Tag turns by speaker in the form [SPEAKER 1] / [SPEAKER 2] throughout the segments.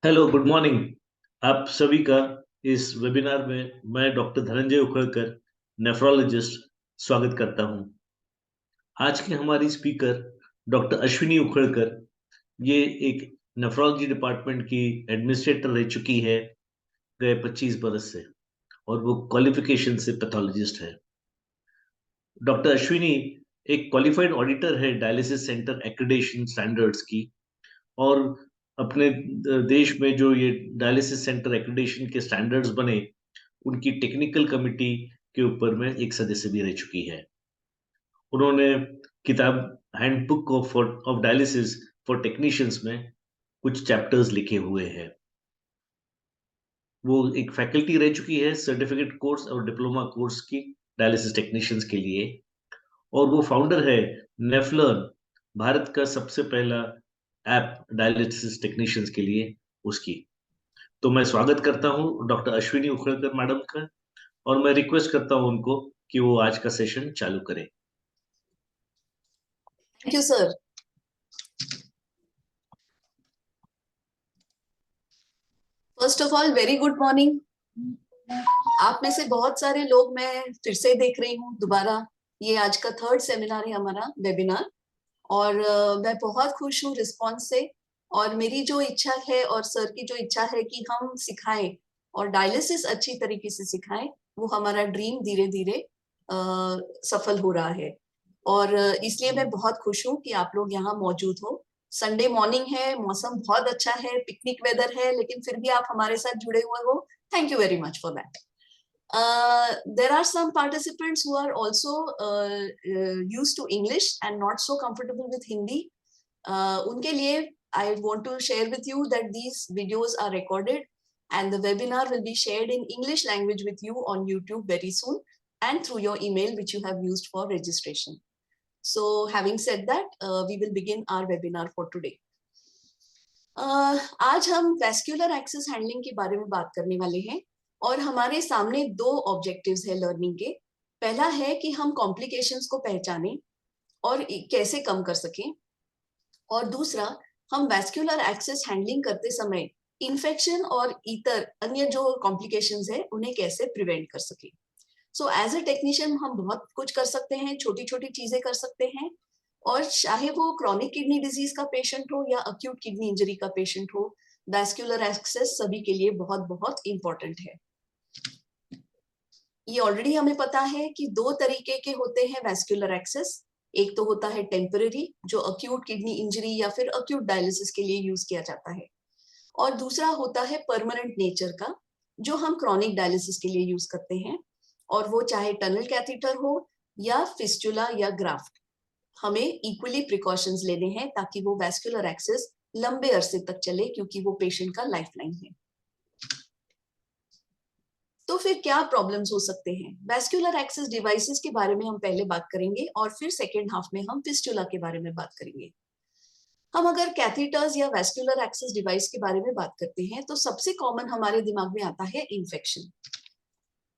[SPEAKER 1] Hello, good morning. आप सभी का इस वेबिनार में मैं डॉक्टर धनंजय उखड़कर, नेफ्रोलॉजिस्ट, स्वागत करता हूं। आज के हमारी स्पीकर डॉक्टर अश्विनी उखड़कर, ये एक नेफ्रोलॉजी डिपार्टमेंट की एडमिनिस्ट्रेटर रह चुकी है गए 25 बरस से, और वो क्वालिफिकेशन से पैथोलॉजिस्ट है। डॉक्टर अश्विनी एक क्वालिफाइड ऑडिटर है डायलिसिस सेंटर एक्रेडिटेशन स्टैंडर्ड्स की, और अपने देश में जो ये डायलिसिस सेंटर एक्रेडिटेशन के स्टैंडर्ड्स बने, उनकी टेक्निकल कमिटी के ऊपर में एक सदस्य भी रह चुकी है। उन्होंने किताब handbook of dialysis for technicians में कुछ चैप्टर्स लिखे हुए हैं। वो एक फैकल्टी रह चुकी है सर्टिफिकेट कोर्स और डिप्लोमा कोर्स की डायलिसिस टेक्नीशियंस के लिए, और वो फाउंडर है नेफलर्न, भारत का सबसे पहला ऐप डायलिसिस टेक्नीशियंस के लिए उसकी। तो मैं स्वागत करता हूं डॉक्टर अश्विनी उखड़कर मैडम का, और मैं रिक्वेस्ट करता हूं उनको कि वो आज का सेशन चालू करें।
[SPEAKER 2] Thank you sir. First of all very good morning. आप में से बहुत सारे लोग मैं फिर से देख रही हूँ दोबारा। ये आज का थर्ड सेमिनार है हमारा वेबिनार, और मैं बहुत खुश हूँ रिस्पॉन्स से। और मेरी जो इच्छा है और सर की जो इच्छा है कि हम सिखाएं और डायलिसिस अच्छी तरीके से सिखाएं, वो हमारा ड्रीम धीरे धीरे सफल हो रहा है। और इसलिए मैं बहुत खुश हूँ कि आप लोग यहाँ मौजूद हो। संडे मॉर्निंग है, मौसम बहुत अच्छा है, पिकनिक वेदर है, लेकिन फिर भी आप हमारे साथ जुड़े हुए हो। Thank you very much for that. There are some participants who are also used to English and not so comfortable with Hindi. उनके लिए I want to share with you that these videos are recorded and the webinar will be shared in English language with you on YouTube very soon and through your email which you have used for registration. So having said that, we will begin our webinar for today. आज हम vascular access handling के बारे में बात करने वाले हैं, और हमारे सामने दो ऑब्जेक्टिव्स है लर्निंग के। पहला है कि हम कॉम्प्लिकेशंस को पहचानें और कैसे कम कर सकें, और दूसरा हम वैस्कुलर एक्सेस हैंडलिंग करते समय इन्फेक्शन और इतर अन्य जो कॉम्प्लिकेशंस है उन्हें कैसे प्रिवेंट कर सकें। सो एज ए टेक्नीशियन हम बहुत कुछ कर सकते हैं, छोटी छोटी चीजें कर सकते हैं, और चाहे वो क्रॉनिक किडनी डिजीज का पेशेंट हो या अक्यूट किडनी इंजरी का पेशेंट हो, वैस्कुलर एक्सेस सभी के लिए बहुत बहुत इंपॉर्टेंट है। ये ऑलरेडी हमें पता है कि दो तरीके के होते हैं वैस्कुलर एक्सेस। एक तो होता है टेम्पररी, जो अक्यूट किडनी इंजरी या फिर अक्यूट डायलिसिस के लिए यूज किया जाता है, और दूसरा होता है परमानेंट नेचर का, जो हम क्रॉनिक डायलिसिस के लिए यूज करते हैं, और वो चाहे टनल कैथीटर हो या फिस्टुला या ग्राफ्ट। हमें इक्वली प्रिकॉशंस लेने हैं ताकि वो वैस्कुलर एक्सेस लंबे अरसे तक चले, क्योंकि वो पेशेंट का लाइफलाइन है। तो फिर क्या प्रॉब्लम्स हो सकते हैं? वैस्कुलर एक्सेस डिवाइसेस के बारे में हम पहले बात करेंगे, और फिर सेकेंड हाफ में हम फिस्टुला के बारे में बात करेंगे। हम अगर कैथीटर्स या वैस्कुलर एक्सेस डिवाइस के बारे में बात करते हैं तो सबसे कॉमन हमारे दिमाग में आता है इन्फेक्शन,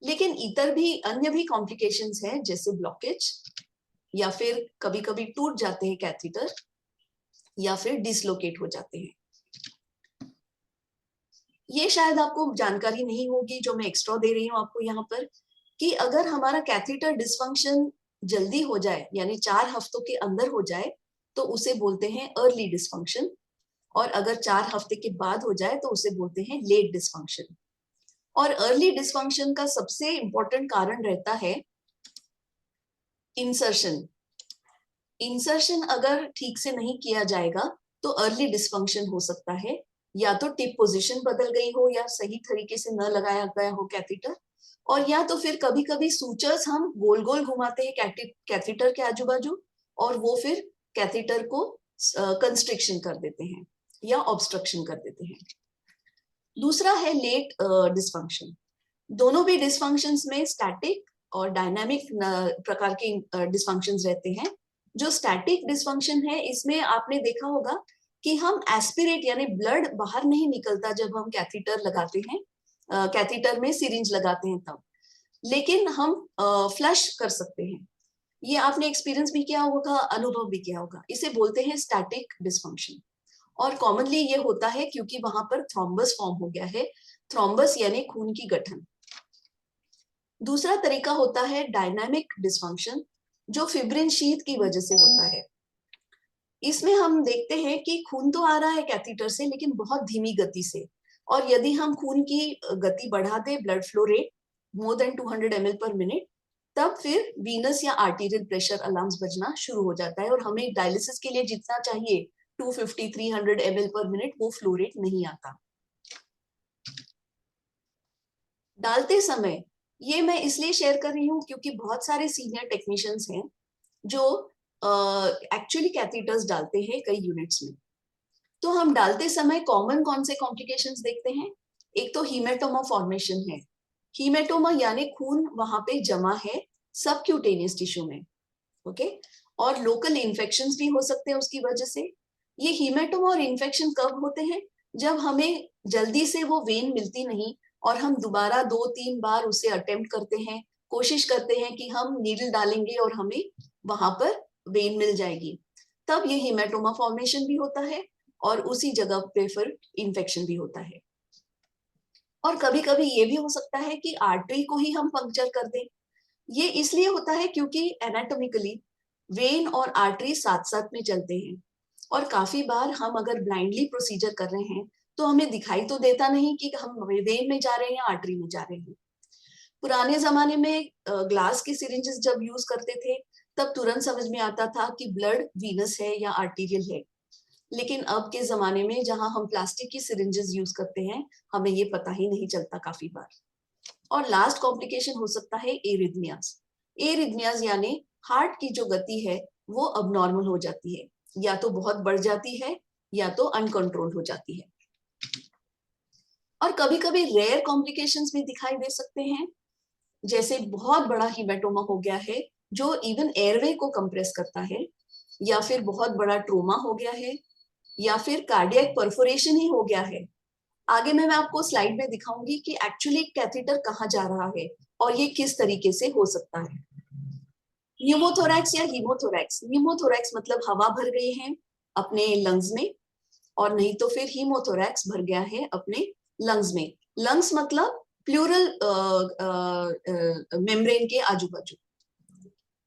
[SPEAKER 2] लेकिन इतर भी अन्य भी कॉम्प्लिकेशंस हैं, जैसे ब्लॉकेज, या फिर कभी कभी टूट जाते हैं कैथीटर, या फिर डिसलोकेट हो जाते हैं। ये शायद आपको जानकारी नहीं होगी जो मैं एक्स्ट्रा दे रही हूँ आपको यहाँ पर, कि अगर हमारा कैथीटर डिसफंक्शन जल्दी हो जाए, यानी 4 हफ्तों के अंदर हो जाए, तो उसे बोलते हैं अर्ली डिसफंक्शन, और अगर 4 हफ्ते के बाद हो जाए तो उसे बोलते हैं लेट डिसफंक्शन। और अर्ली डिसफंक्शन का सबसे इंपॉर्टेंट कारण रहता है इंसर्शन। इंसर्शन अगर ठीक से नहीं किया जाएगा तो अर्ली डिसफंक्शन हो सकता है, या तो टिप पोजीशन बदल गई हो, या सही तरीके से न लगाया गया हो कैथीटर, और या तो फिर कभी कभी सूचर्स हम गोल गोल घुमाते हैं कैथीटर के आजू बाजू, और वो फिर कैथीटर को कंस्ट्रिक्शन कर देते हैं या ऑब्स्ट्रक्शन कर देते हैं। दूसरा है लेट डिसफंक्शन। दोनों भी डिसफंक्शंस में स्टैटिक और डायनामिक प्रकार के डिसफंक्शंस रहते हैं। जो स्टैटिक डिसफंक्शन है, इसमें आपने देखा होगा कि हम एस्पिरेट यानी ब्लड बाहर नहीं निकलता जब हम कैथीटर लगाते हैं, कैथीटर में सिरिंज लगाते हैं तब, लेकिन हम फ्लश कर सकते हैं। ये आपने एक्सपीरियंस भी किया होगा, अनुभव भी किया होगा। इसे बोलते हैं स्टैटिक डिसफंक्शन। और कॉमनली ये होता है क्योंकि वहां पर थ्रोम्बस फॉर्म हो गया है, थ्रोम्बस यानी खून की गठन। दूसरा तरीका होता है डायनामिक डिसफंक्शन, जो फिब्रिन शीथ की वजह से होता है। इसमें हम देखते हैं कि खून तो आ रहा है कैथीटर से, लेकिन बहुत धीमी गति से, और यदि हम खून की गति बढ़ा दें, blood flow rate more than 200 ml पर मिनट, तब फिर वीनस या आर्टीरियल प्रेशर अलार्म्स बजना शुरू हो जाता है और हमें डायलिसिस के लिए जितना चाहिए 250-300 ml पर मिनट वो फ्लो रेट नहीं आता। डालते समय ये मैं इसलिए शेयर कर रही हूँ क्योंकि बहुत सारे सीनियर टेक्नीशियंस हैं जो एक्चुअली कैथीटर्स डालते हैं कई यूनिट्स में। तो हम डालते समय कॉमन कौन से कॉम्प्लिकेशंस देखते हैं? एक तो हीमेटोमा फॉर्मेशन है। हीमेटोमा यानी खून वहां पे जमा है सबक्यूटेनियस टिश्यू में, ओके। और लोकल इन्फेक्शंस भी हो सकते हैं उसकी वजह से। ये हीमेटोमा और इन्फेक्शन कब होते हैं? जब हमें जल्दी से वो वेन मिलती नहीं और हम दोबारा 2-3 बार उसे अटेम्प्ट करते हैं, कोशिश करते हैं कि हम नीडल डालेंगे और हमें वहां पर वेन मिल जाएगी, तब ये हीमेटोमा फॉर्मेशन भी होता है और उसी जगह पे फिर इन्फेक्शन भी होता है। और कभी कभी ये भी हो सकता है कि आर्टरी को ही हम पंक्चर कर दें। ये इसलिए होता है क्योंकि एनाटॉमिकली वेन और आर्टरी साथ साथ में चलते हैं, और काफी बार हम अगर ब्लाइंडली प्रोसीजर कर रहे हैं तो हमें दिखाई तो देता नहीं कि हम वेन में जा रहे हैं या आर्टरी में जा रहे हैं। पुराने जमाने में ग्लास के सिरिंजेस जब यूज करते थे तब तुरंत समझ में आता था कि ब्लड वीनस है या आर्टीरियल है, लेकिन अब के जमाने में जहां हम प्लास्टिक की सिरिंजेस यूज करते हैं हमें ये पता ही नहीं चलता काफी बार। और लास्ट कॉम्प्लिकेशन हो सकता है एरिथमियाज। एरिथमियाज यानी हार्ट की जो गति है वो अबनॉर्मल हो जाती है, या तो बहुत बढ़ जाती है या तो अनकंट्रोल हो जाती है। और कभी कभी रेयर कॉम्प्लिकेशंस भी दिखाई दे सकते हैं, जैसे बहुत बड़ा हीमेटोमा हो गया है जो इवन एयरवे को कंप्रेस करता है, या फिर बहुत बड़ा ट्रोमा हो गया है, या फिर कार्डियक परफोरेशन ही हो गया है। आगे मैं आपको स्लाइड में दिखाऊंगी कि एक्चुअली कैथीटर कहाँ जा रहा है और ये किस तरीके से हो सकता है। न्यूमोथोरैक्स या हीमोथोरैक्स। न्यूमोथोरैक्स मतलब हवा भर गई है अपने लंग्स में, और नहीं तो फिर हीमोथोरैक्स भर गया है अपने लंग्स में। लंग्स मतलब प्लूरल मेम्ब्रेन के आजू बाजू।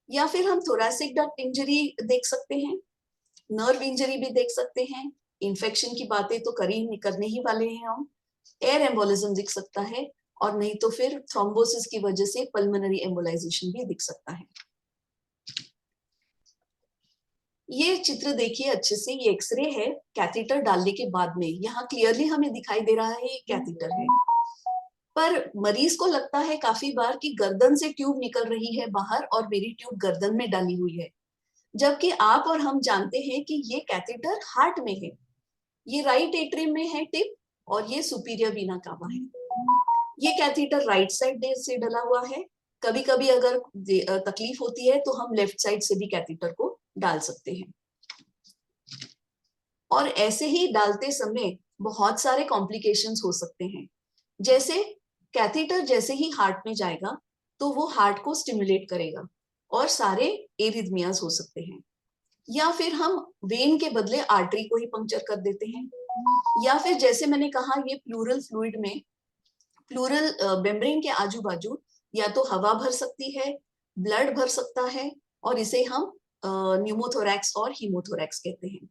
[SPEAKER 2] या फिर हम थोरैसिक डक्ट इंजरी देख सकते हैं, नर्व इंजरी भी देख सकते हैं। इन्फेक्शन की बातें तो करने ही वाले हैं हम। एयर एम्बोलिज्म दिख सकता है, और नहीं तो फिर थ्रोम्बोसिस की वजह से पल्मोनरी एम्बोलाइजेशन भी दिख सकता है। ये चित्र देखिए अच्छे से, ये एक्सरे है कैथीटर डालने के बाद में। यहाँ क्लियरली हमें दिखाई दे रहा है ये कैथीटर है, पर मरीज को लगता है काफी बार कि गर्दन से ट्यूब निकल रही है बाहर और मेरी ट्यूब गर्दन में डाली हुई है, जबकि आप और हम जानते हैं कि ये कैथेटर हार्ट में है। ये राइट एट्रियम में है टिप, और ये सुपीरियर वीना कावा है। ये कैथेटर राइट साइड से डला हुआ है। कभी कभी अगर तकलीफ होती है तो हम लेफ्ट साइड से भी कैथेटर को डाल सकते हैं। और ऐसे ही डालते समय बहुत सारे कॉम्प्लिकेशंस हो सकते हैं, जैसे कैथेटर जैसे ही हार्ट में जाएगा तो वो हार्ट को स्टिमुलेट करेगा और सारे एरिथमियाज हो सकते हैं। या फिर हम वेन के बदले आर्टरी को ही पंक्चर कर देते हैं। या फिर जैसे मैंने कहा, ये प्लूरल फ्लूइड में प्लूरल मेम्ब्रेन के आजू बाजू या तो हवा भर सकती है, ब्लड भर सकता है, और इसे हम न्यूमोथोरैक्स और हीमोथोरैक्स कहते हैं।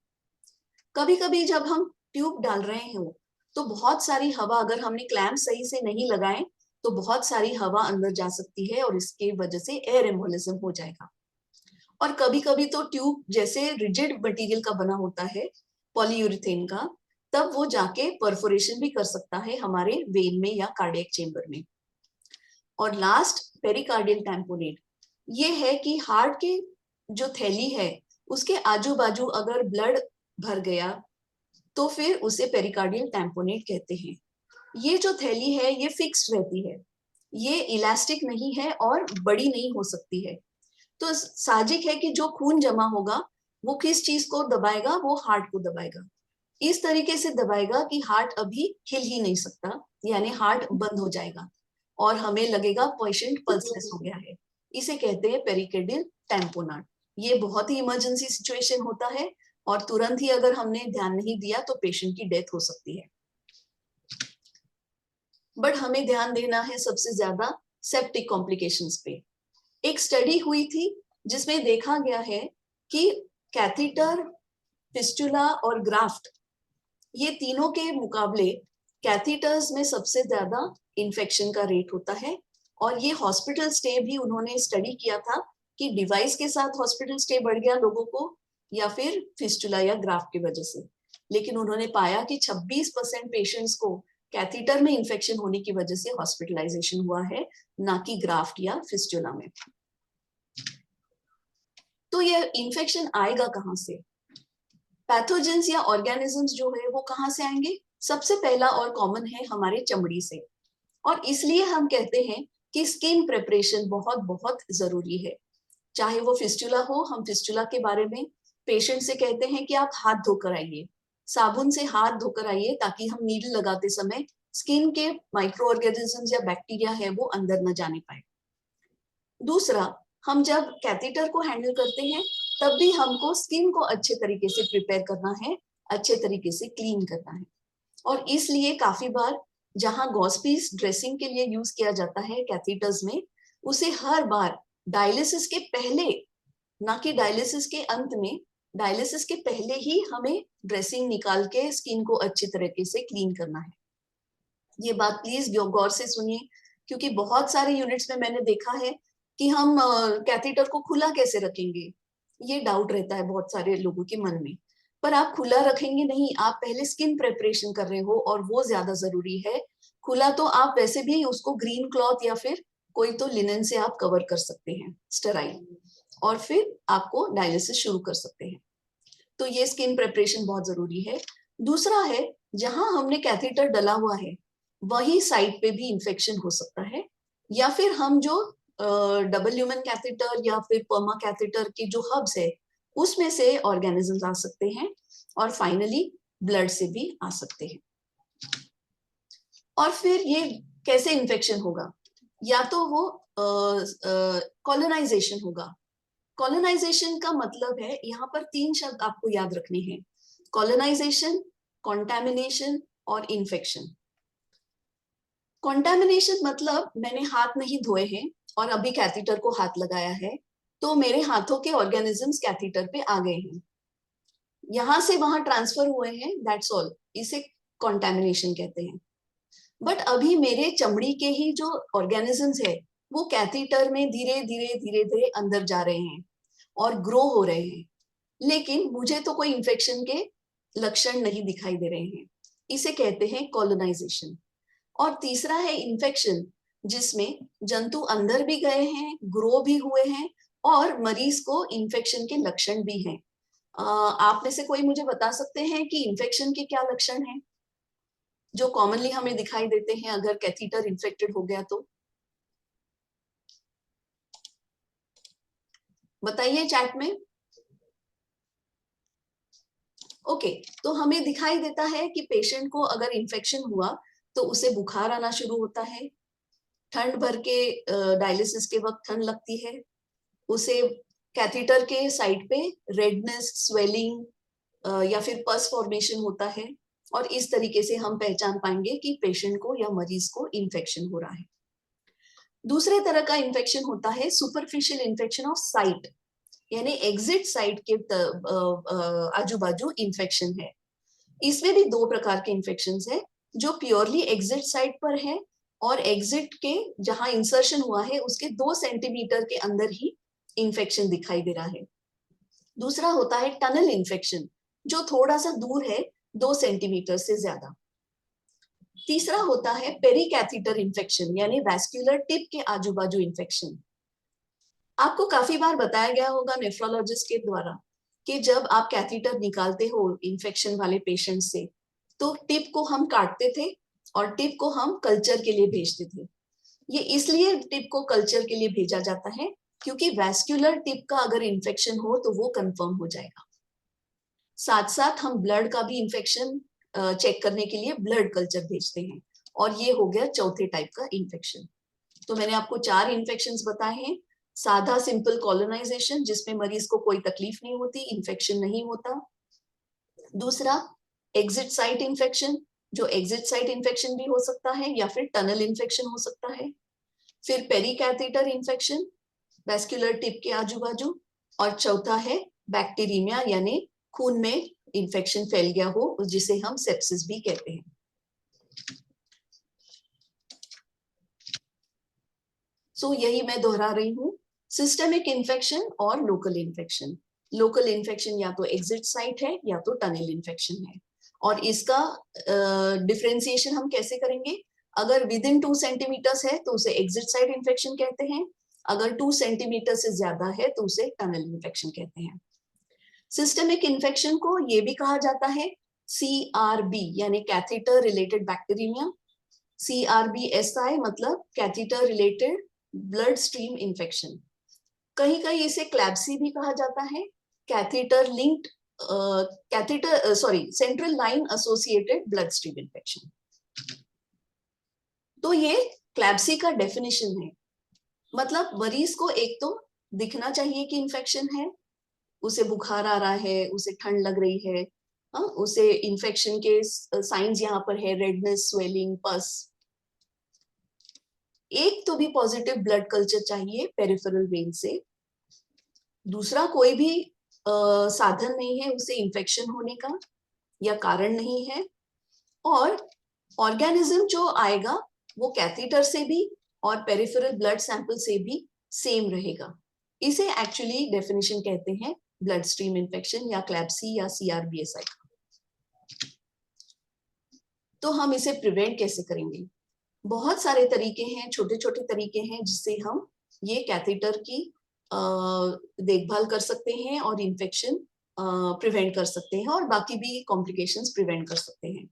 [SPEAKER 2] कभी कभी जब हम ट्यूब डाल रहे हो तो बहुत सारी हवा, अगर हमने क्लैंप सही से नहीं लगाए तो बहुत सारी हवा अंदर जा सकती है और इसके वजह से एयर एम्बोलिज्म हो जाएगा। और कभी कभी तो ट्यूब जैसे रिजिड मटेरियल का बना होता है, पॉलीयूरिथेन का, तब वो जाके परफोरेशन भी कर सकता है हमारे वेन में या कार्डियक चेंबर में। और लास्ट, पेरिकार्डियल टैम्पोनेट। ये है कि हार्ट के जो थैली है उसके आजू बाजू अगर ब्लड भर गया तो फिर उसे पेरिकार्डियल टैम्पोनेट कहते हैं। ये जो थैली है ये फिक्स्ड रहती है, ये इलास्टिक नहीं है और बड़ी नहीं हो सकती है। तो साजिक है कि जो खून जमा होगा वो किस चीज को दबाएगा, वो हार्ट को दबाएगा। इस तरीके से दबाएगा कि हार्ट अभी हिल ही नहीं सकता, यानी हार्ट बंद हो जाएगा और हमें लगेगा पेशेंट पल्सलेस हो गया है। इसे कहते हैं पेरिकार्डियल टैम्पोनेट। ये बहुत ही इमरजेंसी सिचुएशन होता है और तुरंत ही अगर हमने ध्यान नहीं दिया तो पेशेंट की डेथ हो सकती है। बट हमें ध्यान देना है सबसे ज्यादा सेप्टिक कॉम्प्लिकेशंस पे। एक स्टडी हुई थी जिसमें देखा गया है कि कैथीटर, फिस्टुला और ग्राफ्ट, ये तीनों के मुकाबले कैथीटर्स में सबसे ज्यादा इन्फेक्शन का रेट होता है। और ये हॉस्पिटल स्टे भी उन्होंने स्टडी किया था कि डिवाइस के साथ हॉस्पिटल स्टे बढ़ गया लोगों को या फिर फिस्टुला या ग्राफ्ट की वजह से। लेकिन उन्होंने पाया कि 26% पेशेंट्स को कैथीटर में इन्फेक्शन होने की वजह से हॉस्पिटलाइजेशन हुआ है, ना कि ग्राफ्ट या फिस्टुला में। तो ये इन्फेक्शन आएगा कहाँ से? पैथोजेंस या ऑर्गेनिजम्स जो है वो कहाँ से आएंगे? सबसे पहला और कॉमन है हमारे चमड़ी से। और इसलिए हम कहते हैं कि स्किन प्रिपरेशन बहुत बहुत जरूरी है। चाहे वो फिस्टुला हो, हम फिस्टुला के बारे में पेशेंट से कहते हैं कि आप हाथ धोकर आइए, साबुन से हाथ धोकर आइए, ताकि हम नीडल लगाते समय स्किन के माइक्रो ऑर्गेनिजम्स या बैक्टीरिया है वो अंदर न जाने पाए। दूसरा, हम जब कैथीटर को हैंडल करते हैं तब भी हमको स्किन को अच्छे तरीके से प्रिपेयर करना है, अच्छे तरीके से क्लीन करना है। और इसलिए काफी बार जहां गॉस पीस ड्रेसिंग के लिए यूज किया जाता है कैथीटर्स में, उसे हर बार डायलिसिस के पहले, ना कि डायलिसिस के अंत में, डायलिसिस के पहले ही हमें ड्रेसिंग निकाल के स्किन को अच्छी तरीके से क्लीन करना है। ये बात प्लीज गौर से सुनिए, क्योंकि बहुत सारे यूनिट्स में मैंने देखा है कि हम कैथीटर को खुला कैसे रखेंगे, ये डाउट रहता है बहुत सारे लोगों के मन में। पर आप खुला रखेंगे नहीं, आप पहले स्किन प्रिपरेशन कर रहे हो और वो ज्यादा जरूरी है। खुला तो आप वैसे भी उसको ग्रीन क्लॉथ या फिर कोई तो लिनन से आप कवर कर सकते हैं, स्टेराइल, और फिर आपको डायलिसिस शुरू कर सकते हैं। तो ये स्किन प्रिपरेशन बहुत जरूरी है। दूसरा है, जहां हमने कैथीटर डला हुआ है वही साइड पे भी इंफेक्शन हो सकता है, या फिर हम जो डबल ल्यूमेन कैथेटर या फिर पर्मा कैथेटर के जो हब्स है उसमें से ऑर्गेनिजम्स आ सकते हैं, और फाइनली ब्लड से भी आ सकते हैं। और फिर ये कैसे इन्फेक्शन होगा? या तो वो कॉलोनाइजेशन होगा। कॉलोनाइजेशन का मतलब है, यहाँ पर 3 शब्द आपको याद रखने हैं: कॉलोनाइजेशन, कॉन्टैमिनेशन और इन्फेक्शन। कॉन्टैमिनेशन मतलब मैंने हाथ नहीं धोए हैं और अभी कैथीटर को हाथ लगाया है, तो मेरे हाथों के ऑर्गेनिजम्स कैथीटर पे आ गए हैं, यहां से वहां ट्रांसफर हुए हैं, दैट्स ऑल, इसे कॉन्टैमिनेशन कहते हैं। बट अभी मेरे चमड़ी के ही जो ऑर्गेनिजम्स है वो कैथीटर में धीरे धीरे धीरे धीरे अंदर जा रहे हैं और ग्रो हो रहे हैं, लेकिन मुझे तो कोई इन्फेक्शन के लक्षण नहीं दिखाई दे रहे हैं, इसे कहते हैं कॉलोनाइजेशन। और तीसरा है इन्फेक्शन, जिसमें जंतु अंदर भी गए हैं, ग्रो भी हुए हैं और मरीज को इन्फेक्शन के लक्षण भी हैं। आप में से कोई मुझे बता सकते हैं कि इन्फेक्शन के क्या लक्षण हैं जो कॉमनली हमें दिखाई देते हैं अगर कैथीटर इन्फेक्टेड हो गया तो? बताइए चैट में। ओके, तो हमें दिखाई देता है कि पेशेंट को अगर इन्फेक्शन हुआ तो उसे बुखार आना शुरू होता है, ठंड भर के डायलिसिस के वक्त ठंड लगती है, उसे कैथीटर के साइड पे रेडनेस, स्वेलिंग या फिर पस फॉर्मेशन होता है, और इस तरीके से हम पहचान पाएंगे कि पेशेंट को या मरीज को इन्फेक्शन हो रहा है। दूसरे तरह का इन्फेक्शन होता है सुपरफिशियल इन्फेक्शन ऑफ साइट, यानी एग्जिट साइट के आजू बाजू इन्फेक्शन है। इसमें भी 2 प्रकार के इन्फेक्शन है, जो प्योरली एग्जिट साइट पर है और एग्जिट के जहां इंसर्शन हुआ है उसके 2 सेंटीमीटर के अंदर ही इन्फेक्शन दिखाई दे रहा है। दूसरा होता है टनल इन्फेक्शन, जो थोड़ा सा दूर है, 2 सेंटीमीटर से ज्यादा। तीसरा होता है पेरिकैथीटर इन्फेक्शन, यानी वैस्कुलर टिप के आजू बाजू इन्फेक्शन। आपको काफी बार बताया गया होगा नेफ्रोलॉजिस्ट के द्वारा कि जब आप कैथीटर निकालते हो इन्फेक्शन वाले पेशेंट से, तो टिप को हम काटते थे और टिप को हम कल्चर के लिए भेजते थे। ये इसलिए टिप को कल्चर के लिए भेजा जाता है क्योंकि वैस्कुलर टिप का अगर इन्फेक्शन हो तो वो कंफर्म हो जाएगा। साथ साथ हम ब्लड का भी इन्फेक्शन चेक करने के लिए ब्लड कल्चर भेजते हैं, और ये हो गया चौथे टाइप का इन्फेक्शन। तो मैंने आपको 4 इन्फेक्शंस बताए हैं। साधा सिंपल कॉलोनाइजेशन, जिसमें मरीज को कोई तकलीफ नहीं होती, इन्फेक्शन नहीं होता। दूसरा एग्जिट साइट इन्फेक्शन, जो एग्जिट साइट इन्फेक्शन भी हो सकता है या फिर टनल इन्फेक्शन हो सकता है। फिर पेरिकैथेटर इन्फेक्शन, वेस्कुलर टिप के आजू बाजू। और चौथा है बैक्टीरिया, यानी खून में इन्फेक्शन फैल गया हो, जिसे हम सेप्सिस भी कहते हैं। सो यही मैं दोहरा रही हूँ, सिस्टेमिक इन्फेक्शन और लोकल इन्फेक्शन। लोकल इन्फेक्शन या तो एग्जिट साइट है या तो टनल इन्फेक्शन है। और इसका डिफरेंशिएशन हम कैसे करेंगे? अगर विद इन 2 सेंटीमीटर्स है तो उसे एग्जिट साइट इन्फेक्शन कहते हैं, अगर 2 सेंटीमीटर से ज्यादा है तो उसे टनल इन्फेक्शन कहते हैं। सिस्टेमिक इन्फेक्शन को ये भी कहा जाता है CRB, यानी कैथेटर रिलेटेड बैक्टीरिया। CRBSI मतलब catheter related blood stream infection. कहीं कहीं इसे क्लैब्सी भी कहा जाता है, catheter linked central line associated blood stream infection. तो ये क्लैब्सी का डेफिनेशन है। मतलब मरीज को एक तो दिखना चाहिए कि इन्फेक्शन है, उसे बुखार आ रहा है, उसे ठंड लग रही है, उसे इन्फेक्शन के साइंस यहाँ पर है, रेडनेस, स्वेलिंग, पस। एक तो भी पॉजिटिव ब्लड कल्चर चाहिए पेरिफेरल वेन से। दूसरा कोई भी साधन नहीं है उसे इन्फेक्शन होने का, या कारण नहीं है। और ऑर्गेनिज्म जो आएगा वो कैथेटर से भी और पेरिफेरल ब्लड सैंपल से भी सेम रहेगा। इसे एक्चुअली डेफिनेशन कहते हैं ब्लड स्ट्रीम इन्फेक्शन या क्लैब्सी या CRBSI। तो हम इसे प्रिवेंट कैसे करेंगे? बहुत सारे तरीके हैं, छोटे छोटे तरीके हैं जिससे हम ये कैथेटर की देखभाल कर सकते हैं और इन्फेक्शन प्रिवेंट कर सकते हैं, और बाकी भी कॉम्प्लिकेशंस प्रिवेंट कर सकते हैं।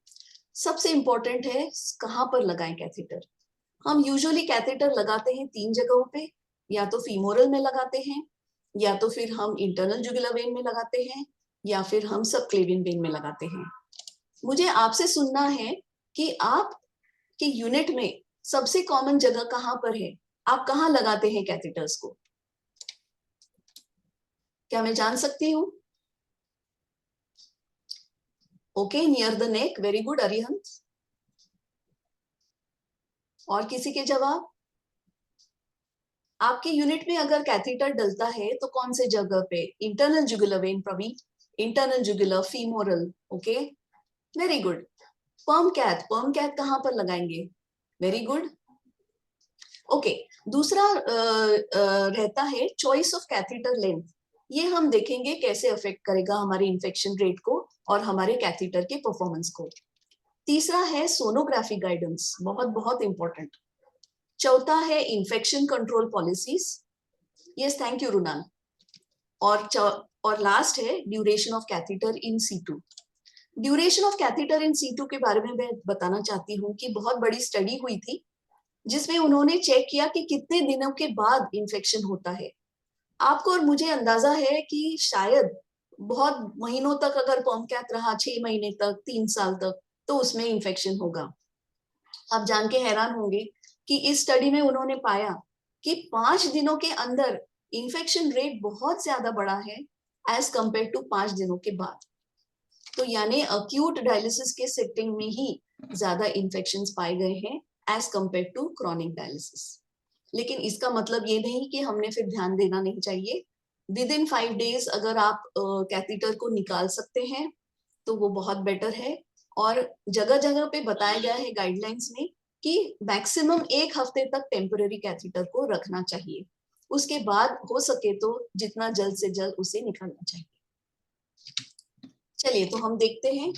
[SPEAKER 2] सबसे इंपॉर्टेंट है कहाँ पर लगाएं कैथेटर। हम यूजुअली कैथेटर लगाते हैं 3 जगहों पे, या तो फीमोरल में लगाते हैं, या तो फिर हम इंटरनल जुगुलर वेन में लगाते हैं, या फिर हम सबक्लेवियन वेन में लगाते हैं। मुझे आपसे सुनना है कि आप के यूनिट में सबसे कॉमन जगह कहाँ पर है, आप कहाँ लगाते हैं कैथेटर्स को? क्या मैं जान सकती हूँ? Okay, near the neck, very good Arihant. और किसी के जवाब? आपके यूनिट में अगर कैथेटर डलता है तो कौन से जगह पे? Internal jugular vein Praveen, internal jugular, femoral, okay, very good. Perm cath कहाँ पर लगाएंगे? Very good, okay. दूसरा रहता है चॉइस ऑफ कैथेटर लेंथ। ये हम देखेंगे कैसे अफेक्ट करेगा हमारे इन्फेक्शन रेट को और हमारे कैथेटर के परफॉर्मेंस को। तीसरा है सोनोग्राफी गाइडेंस, बहुत बहुत इंपॉर्टेंट। चौथा है infection control policies. Yes, thank you रुनान। और लास्ट है duration of catheter in situ. Duration of catheter in situ के बारे में मैं बताना चाहती हूँ कि बहुत बड़ी स्टडी हुई थी जिसमें उन्होंने चेक किया कि कितने दिनों के बाद इन्फेक्शन होता है। आपको और मुझे अंदाजा है कि शायद बहुत महीनों तक अगर पर्म कैथ रहा, 6 महीने तक, 3 साल तक, तो उसमें इन्फेक्शन होगा। आप जान के हैरान होंगे कि इस स्टडी में उन्होंने पाया कि 5 दिनों के अंदर इन्फेक्शन रेट बहुत ज्यादा बढ़ा है एज कंपेयर टू 5 दिनों के बाद। तो यानी अक्यूट डायलिसिस के सेटिंग में ही ज्यादा इन्फेक्शन पाए गए हैं as compare to chronic dialysis. लेकिन इसका मतलब ये नहीं कि हमने फिर ध्यान देना नहीं चाहिए। विद इन 5 डेज अगर आप कैथेटर को निकाल सकते हैं तो वो बहुत बेटर है। और जगह जगह पे बताया गया है गाइडलाइंस में कि मैक्सिमम 1 हफ्ते तक टेम्पररी कैथेटर को रखना चाहिए, उसके बाद हो सके तो जितना जल्द से जल्द उसे निकालना चाहिए। चलिए तो हम देखते हैं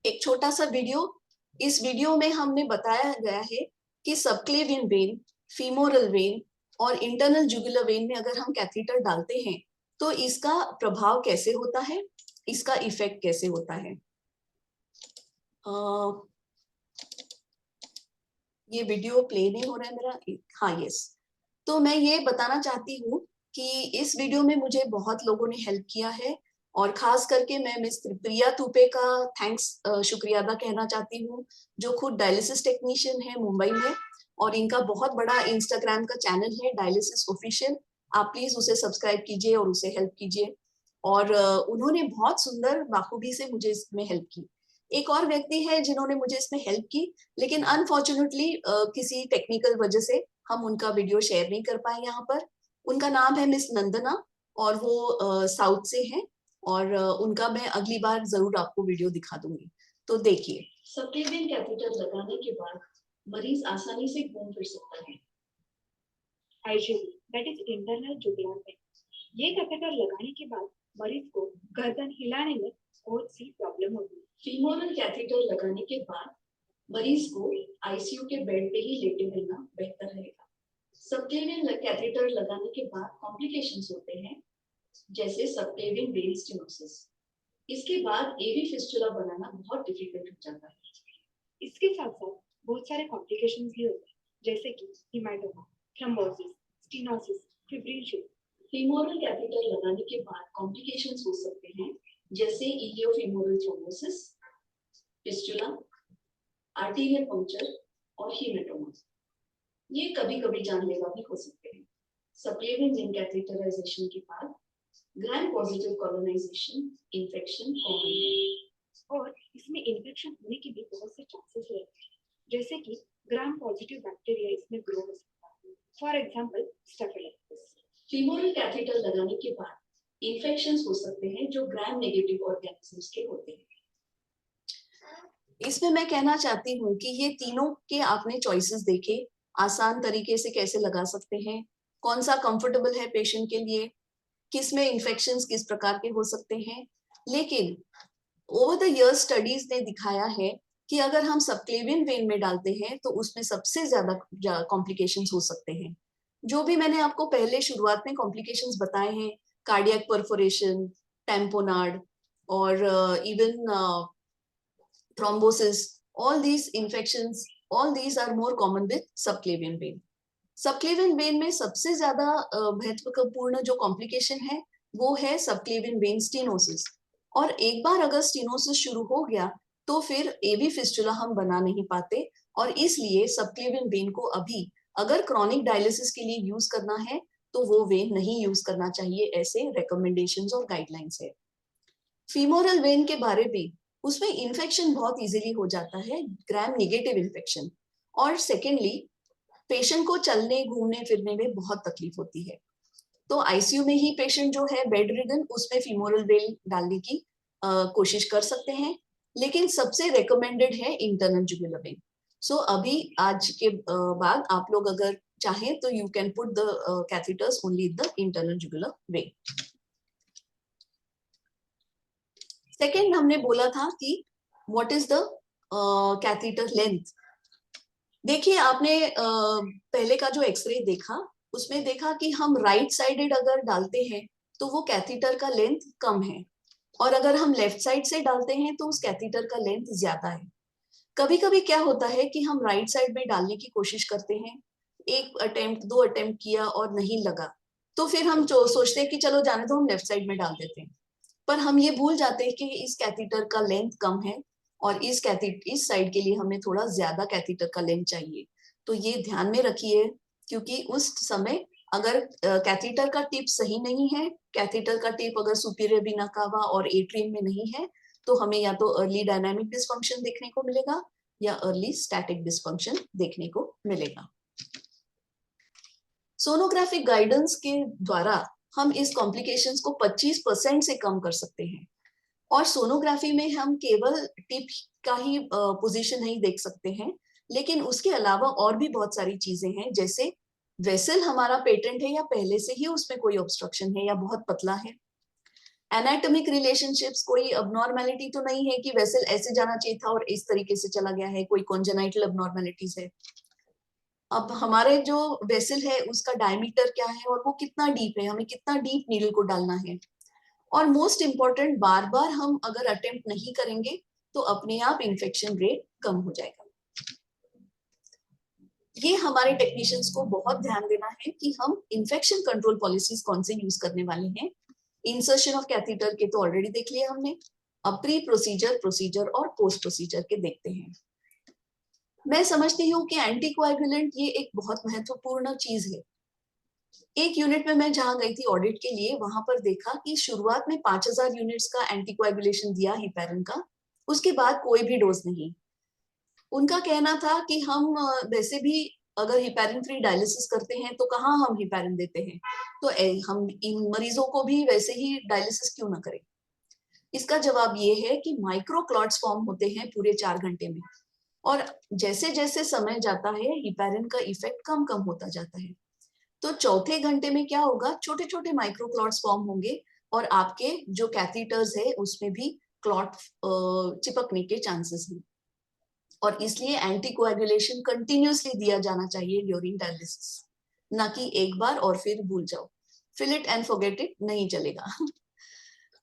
[SPEAKER 2] एक छोटा सा वीडियो। इस वीडियो में हमने बताया गया है कि सबक्लेवियन वेन, फीमोरल वेन और इंटरनल जुगुलर वेन में अगर हम कैथेटर डालते हैं तो इसका प्रभाव कैसे होता है, इसका इफेक्ट कैसे होता है। ये वीडियो प्ले नहीं हो रहा है मेरा, हाँ यस। तो मैं ये बताना चाहती हूँ कि इस वीडियो में मुझे बहुत लोगों ने हेल्प किया है, और खास करके मैं मिस प्रिया तुपे का थैंक्स शुक्रिया अदा कहना चाहती हूँ, जो खुद डायलिसिस टेक्नीशियन है मुंबई में, और इनका बहुत बड़ा इंस्टाग्राम का चैनल है डायलिसिस ऑफिशियल। आप प्लीज उसे सब्सक्राइब कीजिए और उसे हेल्प कीजिए। और उन्होंने बहुत सुंदर बाखूबी से मुझे इसमें हेल्प की। एक और व्यक्ति है जिन्होंने मुझे इसमें हेल्प की, लेकिन अनफॉर्चुनेटली किसी टेक्निकल वजह से हम उनका वीडियो शेयर नहीं कर पाए यहाँ पर। उनका नाम है मिस नंदना और वो साउथ से हैं, और उनका मैं अगली बार जरूर आपको वीडियो दिखा दूंगी। तो देखिए, सबक्लेवियन कैथेटर लगाने के बाद मरीज आसानी से घूम फिर सकता है।
[SPEAKER 3] IGB, that is internal jugular when. ये कैथेटर लगाने के बाद मरीज को गर्दन हिलाने में बहुत सी प्रॉब्लम होती है।
[SPEAKER 2] फीमोरल कैथेटर लगाने के बाद मरीज को आईसीयू के बेड पे ही लेटे रहना बेहतर रहेगा। सबक्लेवियन कैथेटर लगाने के बाद कॉम्प्लिकेशंस होते हैं, जैसे सबक्लेवियन वेन स्टेनोसिस। इसके बाद एवी फिस्टुला बनाना बहुत डिफिकल्ट हो जाता है।
[SPEAKER 3] इसके साथ साथ बहुत सारे कॉम्प्लिकेशंस भी होते हैं, जैसे कि haematoma, thrombosis, stenosis, fibril.
[SPEAKER 2] Femoral catheter लगाने के बाद कॉम्प्लिकेशंस हो सकते हैं, जैसे iliofemoral thrombosis, fistula, arterial puncture और हेमेटोमा। ये कभी-कभी जानलेवा भी हो सकते हैं। सबक्लेवियन वेन कैथेटराइजेशन के बाद gram positive colonization infection common है,
[SPEAKER 3] और इसमें इन्फेक्शन होने के भी बहुत से चांसेस रहते हैं, जैसे कि ग्राम पॉजिटिव बैक्टीरिया इसमें ग्रो हो सकता है, for example staphylococcus.
[SPEAKER 2] Femoral catheter लगाने के बाद इन्फेक्शंस हो सकते हैं जो ग्राम नेगेटिव ऑर्गेनिजम्स के होते हैं। इसमें मैं कहना चाहती हूँ कि ये तीनों के आपने चॉइसेस देखे, आसान तरीके से कैसे लगा सकते हैं, कौन सा कंफर्टेबल है पेशेंट के लिए, किस में इन्फेक्शंस किस प्रकार के हो सकते हैं। लेकिन ओवर द इयर्स स्टडीज ने दिखाया है कि अगर हम सबक्लेवियन वेन में डालते हैं तो उसमें सबसे ज्यादा कॉम्प्लिकेशंस हो सकते हैं। जो भी मैंने आपको पहले शुरुआत में कॉम्प्लिकेशंस बताए हैं, कार्डियक परफोरेशन, टैम्पोनार्ड और even thrombosis, all these infections, all these are more common with subclavian vein. Subclavian vein में सबसे ज्यादा महत्वपूर्ण जो कॉम्प्लिकेशन है वो है सबक्लेवियन वेन स्टेनोसिस। और एक बार अगर स्टेनोसिस शुरू हो गया तो फिर एवी फिस्टुला हम बना नहीं पाते, और इसलिए सबक्लेवियन वेन को अभी अगर क्रॉनिक डायलिसिस के लिए यूज करना है तो वो वेन नहीं यूज करना चाहिए, ऐसे रिकमेंडेशंस और गाइडलाइंस है। फीमोरल वेन के बारे में, उसमें इन्फेक्शन बहुत इजीली हो जाता है, ग्राम नेगेटिव इन्फेक्शन, और सेकेंडली पेशेंट को चलने घूमने फिरने में बहुत तकलीफ होती है। तो आईसीयू में ही पेशेंट जो है बेड रिडन, उसमें फीमोरल वेन डालने की कोशिश कर सकते हैं, लेकिन सबसे रेकमेंडेड है इंटरनल जुगुलर वेन। सो अभी आज के बाद आप लोग अगर चाहें तो you can put the catheters only the internal jugular when. Second हमने बोला था कि what is the catheter length. देखिए, आपने पहले का जो एक्सरे देखा उसमें देखा कि हम राइट साइडेड अगर डालते हैं तो वो कैथेटर का लेंथ कम है, और अगर हम लेफ्ट साइड से डालते हैं तो उस कैथेटर का लेंथ ज्यादा है। कभी कभी क्या होता है कि हम राइट साइड में डालने की कोशिश करते हैं, एक अटेम्प्ट दो अटेम्प्ट किया और नहीं लगा, तो फिर हम सोचते हैं कि चलो जाने दो, हम लेफ्ट साइड में डाल देते हैं। पर हम ये भूल जाते हैं कि इस कैथेटर का लेंथ कम है और इस साइड के लिए हमें थोड़ा ज्यादा कैथेटर का लेंथ चाहिए। तो ये ध्यान में रखिए, क्योंकि उस समय अगर कैथेटर का टिप सही नहीं है, कैथेटर का टिप अगर सुपीरियर वीना कावा और एट्रियम में नहीं है, तो हमें या तो अर्ली डायनामिक डिस्फंक्शन देखने को मिलेगा या अर्ली स्टैटिक डिस्फंक्शन देखने को मिलेगा। सोनोग्राफिक गाइडेंस के द्वारा हम इस कॉम्प्लिकेशंस को 25% से कम कर सकते हैं, और सोनोग्राफी में हम केवल टिप का ही पोजीशन नहीं देख सकते हैं, लेकिन उसके अलावा और भी बहुत सारी चीजें हैं, जैसे वेसल हमारा पेटेंट है या पहले से ही उसमें कोई ऑब्स्ट्रक्शन है या बहुत पतला है, एनाटॉमिक रिलेशनशिप्स, कोई अबनॉर्मेलिटी तो नहीं है कि वेसल ऐसे जाना चाहिए था और इस तरीके से चला गया है, कोई कॉन्जेनाइटल अबनॉर्मेलिटीज है। अब हमारे जो वेसल है उसका डायमीटर क्या है और वो कितना डीप है, हमें कितना डीप नीडल को डालना है, और मोस्ट इम्पोर्टेंट, बार बार हम अगर अटेम्प्ट नहीं करेंगे तो अपने आप इन्फेक्शन रेट कम हो जाएगा। ये हमारे टेक्नीशियंस को बहुत ध्यान देना है कि हम इन्फेक्शन कंट्रोल पॉलिसीज कौन से यूज करने वाले हैं। इंसर्शन ऑफ कैथेटर के तो ऑलरेडी देख लिया हमने, अब प्री प्रोसीजर, प्रोसीजर और पोस्ट प्रोसीजर के देखते हैं। मैं समझती हूँ कि एंटीकोएगुलेंट ये एक बहुत महत्वपूर्ण चीज है। एक यूनिट में मैं जहां गई थी ऑडिट के लिए, वहां पर देखा कि शुरुआत में 5000 यूनिट्स का एंटीकोएगुलेशन दिया हिपैरिन का, उसके बाद कोई भी डोज नहीं। उनका कहना था कि हम वैसे भी अगर हिपैरिन फ्री डायलिसिस करते हैं तो कहाँ हम हिपैरिन देते हैं, तो हम इन मरीजों को भी वैसे ही डायलिसिस क्यों ना करें। इसका जवाब ये है कि माइक्रो क्लॉट्स फॉर्म होते हैं पूरे 4 घंटे में, और जैसे जैसे समय जाता है हिपैरिन का इफेक्ट कम कम होता जाता है। तो चौथे घंटे में क्या होगा, छोटे छोटे माइक्रो क्लॉट्स फॉर्म होंगे और आपके जो कैथीटर्स है उसमें भी क्लॉट चिपकने के चांसेस हैं, और इसलिए एंटीकोएगुलेशन कंटिन्यूअसली दिया जाना चाहिए ड्यूरिंग डायलिसिस, ना कि एक बार और फिर भूल जाओ। Fill it and forget it नहीं चलेगा।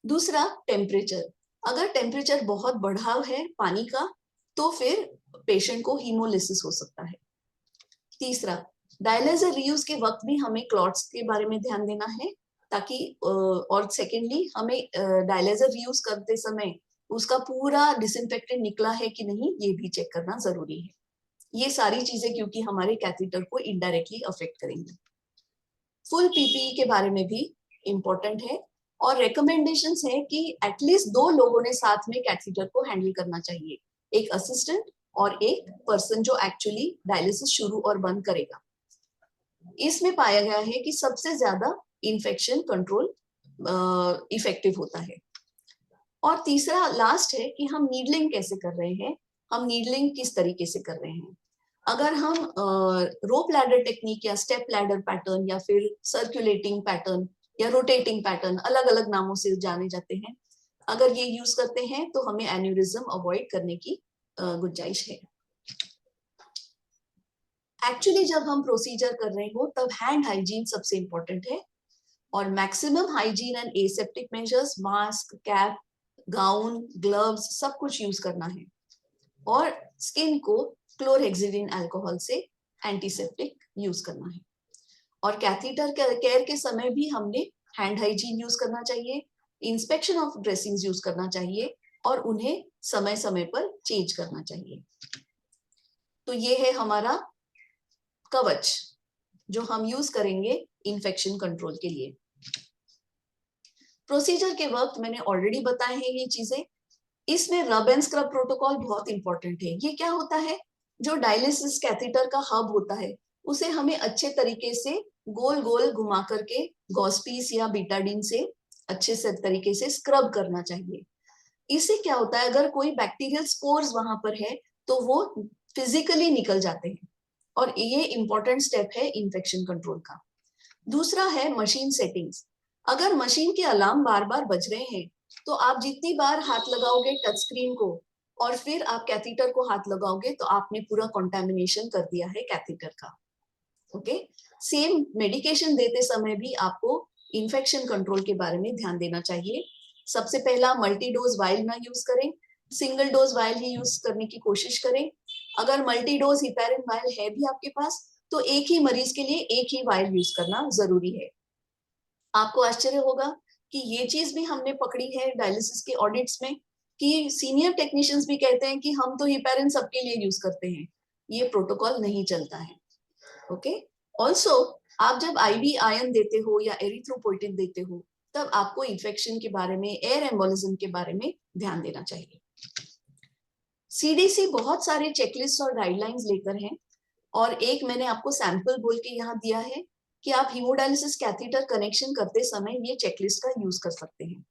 [SPEAKER 2] दूसरा, टेम्परेचर। अगर टेम्परेचर बहुत बढ़ा है पानी का तो फिर पेशेंट को हीमोलिसिस हो सकता है। तीसरा, डायलिसिस रीयूज के वक्त भी हमें क्लॉट्स के बारे में ध्यान देना है, ताकि और सेकेंडली हमें डायलिसिस रीयूज करते समय उसका पूरा डिसइंफेक्टेंट निकला है कि नहीं ये भी चेक करना जरूरी है। ये सारी चीजें क्योंकि हमारे कैथीटर को इनडायरेक्टली अफेक्ट करेंगी। फुल पीपीई के बारे में भी इम्पोर्टेंट है, और रिकमेंडेशंस है कि एटलीस्ट 2 लोगों ने साथ में कैथीटर को हैंडल करना चाहिए, एक असिस्टेंट और एक पर्सन जो एक्चुअली डायलिसिस शुरू और बंद करेगा। इसमें पाया गया है कि सबसे ज्यादा इन्फेक्शन कंट्रोल इफेक्टिव होता है। और तीसरा लास्ट है कि हम नीडलिंग कैसे कर रहे हैं, हम नीडलिंग किस तरीके से कर रहे हैं। अगर हम रोप लैडर टेक्निक या स्टेप लैडर पैटर्न या फिर सर्कुलेटिंग पैटर्न या रोटेटिंग पैटर्न, अलग अलग नामों से जाने जाते हैं, अगर ये यूज करते हैं तो हमें एन्यूरिज्म अवॉइड करने की गुंजाइश है। एक्चुअली जब हम प्रोसीजर कर रहे हो तब हैंड हाइजीन सबसे इंपॉर्टेंट है, और maximum hygiene and aseptic measures, mask, cap, gown, gloves सब कुछ यूज करना है, और स्किन को क्लोरहेक्सिडिन अल्कोहल से एंटीसेप्टिक यूज करना है। और कैथीटर केयर के समय भी हमने हैंड हाइजीन यूज करना चाहिए, इंस्पेक्शन ऑफ ड्रेसिंग्स यूज करना चाहिए, और उन्हें समय समय पर चेंज करना चाहिए। तो ये है हमारा कवच जो हम यूज करेंगे इन्फेक्शन कंट्रोल के लिए। प्रोसीजर के वक्त मैंने ऑलरेडी बताए हैं ये चीजें। इसमें रब एंड स्क्रब प्रोटोकॉल बहुत इंपॉर्टेंट है। ये क्या होता है, जो डायलिसिस कैथीटर का हब होता है उसे हमें अच्छे तरीके से गोल गोल घुमा करके गॉसपीस या बीटाडीन से अच्छे से तरीके से स्क्रब करना चाहिए। इससे क्या होता है, अगर कोई बैक्टीरियल स्पोर्स वहां पर है तो वो फिजिकली निकल जाते हैं, और ये इंपॉर्टेंट स्टेप है इन्फेक्शन कंट्रोल का। दूसरा है मशीन सेटिंग्स। अगर मशीन के अलार्म बार बार बज रहे हैं तो आप जितनी बार हाथ लगाओगे टच स्क्रीन को और फिर आप कैथीटर को हाथ लगाओगे तो आपने पूरा कंटामिनेशन कर दिया है कैथीटर का। ओके, सेम मेडिकेशन देते समय भी आपको इन्फेक्शन कंट्रोल के बारे में ध्यान देना चाहिए। सबसे पहला, मल्टी डोज वाइल ना यूज करें, single dose while he use करने की कोशिश करें। अगर मल्टी डोज हिपैरिन वाइल है भी आपके पास तो एक ही मरीज के लिए एक ही वाइल यूज करना जरूरी है। आपको आश्चर्य होगा कि ये चीज भी हमने पकड़ी है डायलिसिस के ऑडिट्स में, कि सीनियर टेक्नीशियंस भी कहते हैं कि हम तो हिपैरिन सबके लिए यूज करते हैं। ये प्रोटोकॉल नहीं चलता है। ओके, ऑल्सो आप जब आईवी आयन देते हो या एरिथ्रोपोइटिन देते हो तब आपको इन्फेक्शन के बारे में, एयर एम्बोलिज्म के बारे में ध्यान देना चाहिए। सीडीसी बहुत सारे चेकलिस्ट और गाइडलाइंस लेकर हैं, और एक मैंने आपको सैंपल बोल के यहाँ दिया है कि आप हीमोडायलिसिस कैथीटर कनेक्शन करते समय ये चेकलिस्ट का यूज कर सकते हैं।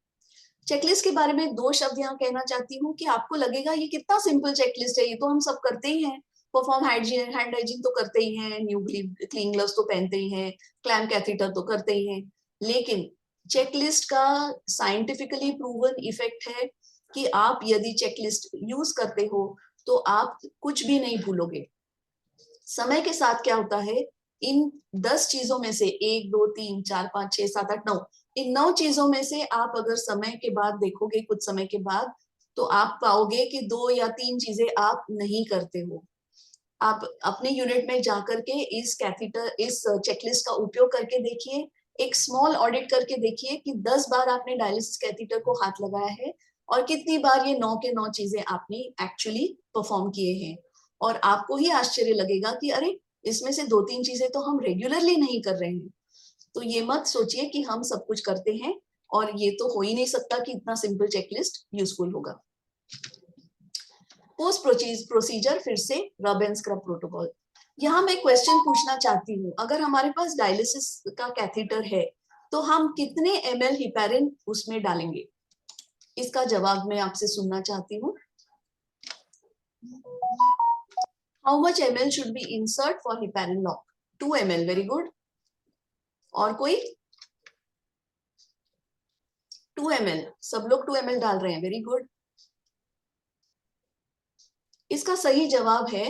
[SPEAKER 2] चेकलिस्ट के बारे में 2 शब्द यहाँ कहना चाहती हूँ कि आपको लगेगा ये कितना सिंपल चेकलिस्ट है, ये तो हम सब करते ही हैं, परफॉर्म हाइजीन, हैंड हाइजीन तो करते ही हैं, न्यू क्लीन ग्लव्स तो पहनते ही हैं, क्लैम्प कैथीटर तो करते ही हैं। लेकिन चेकलिस्ट का साइंटिफिकली प्रूवन इफेक्ट है कि आप यदि चेकलिस्ट यूज करते हो तो आप कुछ भी नहीं भूलोगे। समय के साथ क्या होता है, इन 10 चीजों में से 1, 2, 3, 4, 5, 6, 7, 8, 9, इन 9 चीजों में से आप अगर समय के बाद देखोगे, कुछ समय के बाद, तो आप पाओगे कि 2 या 3 चीजें आप नहीं करते हो। आप अपने यूनिट में जाकर के इस चेकलिस्ट का उपयोग करके देखिए, एक स्मॉल ऑडिट करके देखिए कि 10 बार आपने डायलिसिस कैथीटर को हाथ लगाया है और कितनी बार ये 9 के 9 चीजें आपने एक्चुअली परफॉर्म किए हैं। और आपको ही आश्चर्य लगेगा कि अरे, इसमें से 2-3 चीजें तो हम रेगुलरली नहीं कर रहे हैं। तो ये मत सोचिए कि हम सब कुछ करते हैं और ये तो हो ही नहीं सकता कि इतना सिंपल चेकलिस्ट यूजफुल होगा। पोस्ट प्रोसीजर फिर से रब एंड स्क्रब प्रोटोकॉल। यहाँ मैं क्वेश्चन पूछना चाहती हूँ, अगर हमारे पास डायलिसिस का कैथेटर है तो हम कितने ml हिपैरिन उसमें डालेंगे? इसका जवाब मैं आपसे सुनना चाहती हूँ। How much ml should be insert for heparin lock? 2 ml, very good. और कोई? 2 ml, सब लोग 2 ml डाल रहे हैं, वेरी गुड। इसका सही जवाब है,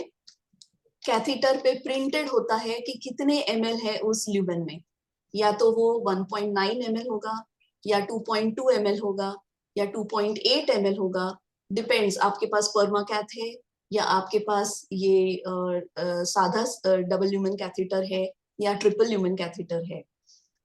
[SPEAKER 2] कैथेटर पे प्रिंटेड होता है कि कितने ml है उस ल्यूमेन में, या तो वो 1.9 ml होगा या 2.2 ml होगा या 2.8 ml होगा, डिपेंड्स। आपके पास पर्माकैथ है या आपके पास ये साधा डबल ल्यूमेन कैथेटर है या ट्रिपल ल्यूमेन कैथेटर है।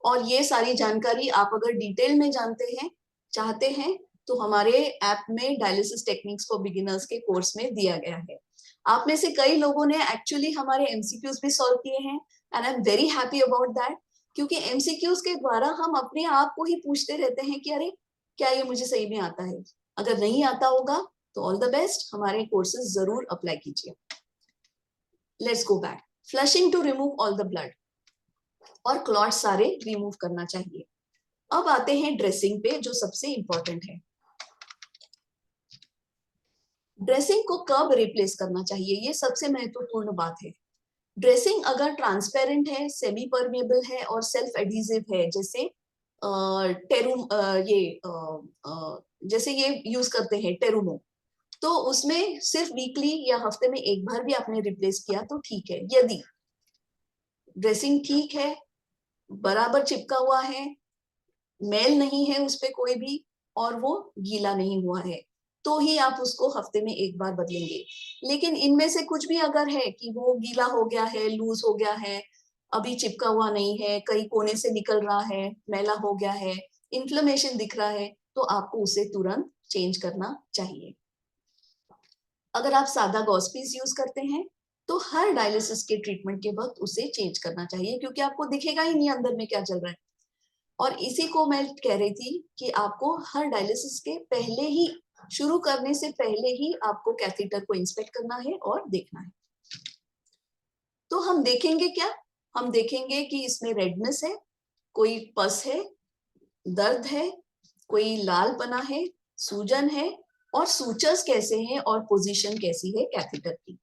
[SPEAKER 2] और ये सारी जानकारी आप अगर डिटेल में जानते हैं, चाहते हैं, तो हमारे ऐप में डायलिसिस टेक्निक्स फॉर बिगिनर्स के कोर्स में दिया गया है। आप में से कई लोगों ने एक्चुअली हमारे एमसीक्यूज भी सॉल्व किए हैं and I am very happy about that, क्योंकि एमसीक्यूज के द्वारा हम अपने आप को ही पूछते रहते हैं कि अरे क्या ये मुझे सही में आता है। अगर नहीं आता होगा तो ऑल द बेस्ट, हमारे कोर्सेज जरूर अप्लाई कीजिए। Let's go back. Flushing to remove all the blood, और क्लॉट सारे रिमूव करना चाहिए। अब आते हैं ड्रेसिंग पे, जो सबसे इंपॉर्टेंट है। ड्रेसिंग को कब रिप्लेस करना चाहिए, ये सबसे महत्वपूर्ण बात है। ड्रेसिंग अगर ट्रांसपेरेंट है, सेमी परमेबल है और सेल्फ एडहेसिव है, जैसे जैसे ये यूज करते हैं टेरुमो, तो उसमें सिर्फ वीकली या हफ्ते में एक बार भी आपने रिप्लेस किया तो ठीक है। यदि ड्रेसिंग ठीक है, बराबर चिपका हुआ है, मैल नहीं है उस पे कोई भी, और वो गीला नहीं हुआ है, तो ही आप उसको हफ्ते में एक बार बदलेंगे। लेकिन इनमें से कुछ भी अगर है कि वो गीला हो गया है, लूज हो गया है, अभी चिपका हुआ नहीं है, कई कोने से निकल रहा है, मैला हो गया है, इन्फ्लेमेशन दिख रहा है, तो आपको उसे तुरंत चेंज करना चाहिए। अगर आप सादा गॉस-पीस यूज करते हैं तो हर डायलिसिस के ट्रीटमेंट के वक्त उसे चेंज करना चाहिए, क्योंकि आपको दिखेगा ही नहीं अंदर में क्या चल रहा है। और इसी को मैं कह रही थी कि आपको हर डायलिसिस के पहले ही, शुरू करने से पहले ही आपको कैथेटर को इंस्पेक्ट करना है और देखना है। तो हम देखेंगे क्या? हम देखेंगे कि इसमें रेडनेस है, कोई पस है, दर्द है, कोई लालपना है, सूजन है, और सूचर्स कैसे हैं और पोजीशन कैसी है कैथेटर की।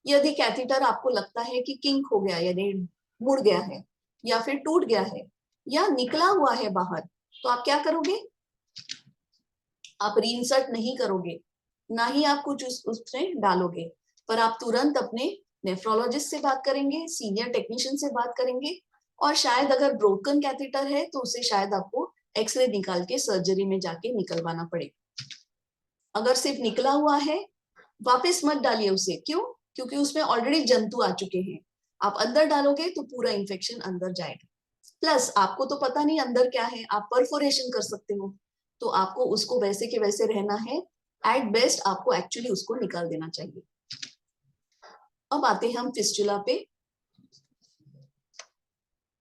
[SPEAKER 2] यदि कैथेटर आपको लगता है कि किंक हो गया, यानी मुड़ गया है, या फिर टूट गया है, या निकला हुआ है बाहर, तो आप क्या करोगे? आप रीइंसर्ट नहीं करोगे, ना ही आप कुछ उसमें डालोगे, पर आप तुरंत अपने नेफ्रोलॉजिस्ट से बात करेंगे, सीनियर टेक्नीशियन से बात करेंगे, और शायद अगर ब्रोकन कैथेटर है तो उसे शायद आपको एक्सरे निकाल के सर्जरी में जाके निकलवाना पड़ेगा। अगर सिर्फ निकला हुआ है, वापस मत डालिए उसे। क्यों? क्योंकि उसमें ऑलरेडी जंतु आ चुके हैं। आप अंदर डालोगे तो पूरा इंफेक्शन अंदर जाएगा, प्लस आपको तो पता नहीं अंदर क्या है, आप परफोरेशन कर सकते हो, तो आपको उसको वैसे के वैसे रहना है। एट बेस्ट आपको एक्चुअली उसको निकाल देना चाहिए। अब आते हैं हम फिस्टुला पे।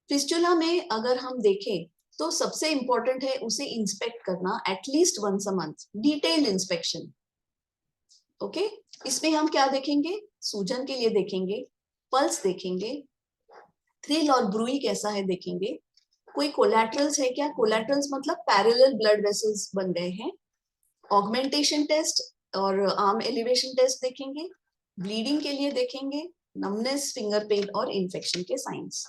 [SPEAKER 2] फिस्टुला में अगर हम देखें तो सबसे इंपॉर्टेंट है उसे इंस्पेक्ट करना at least once a month, detailed inspection. Okay, इसमें हम क्या देखेंगे? सूजन के लिए देखेंगे, पल्स देखेंगे, थ्रिल और ब्रूई कैसा है देखेंगे, कोई कोलैटरल्स है क्या? कोलैटरल्स मतलब पैरेलल ब्लड वेसल्स बन गए हैं। ऑगमेंटेशन टेस्ट और आर्म एलिवेशन टेस्ट देखेंगे, ब्लीडिंग के लिए देखेंगे, नमनेस, फिंगर पेन और इन्फेक्शन के साइंस।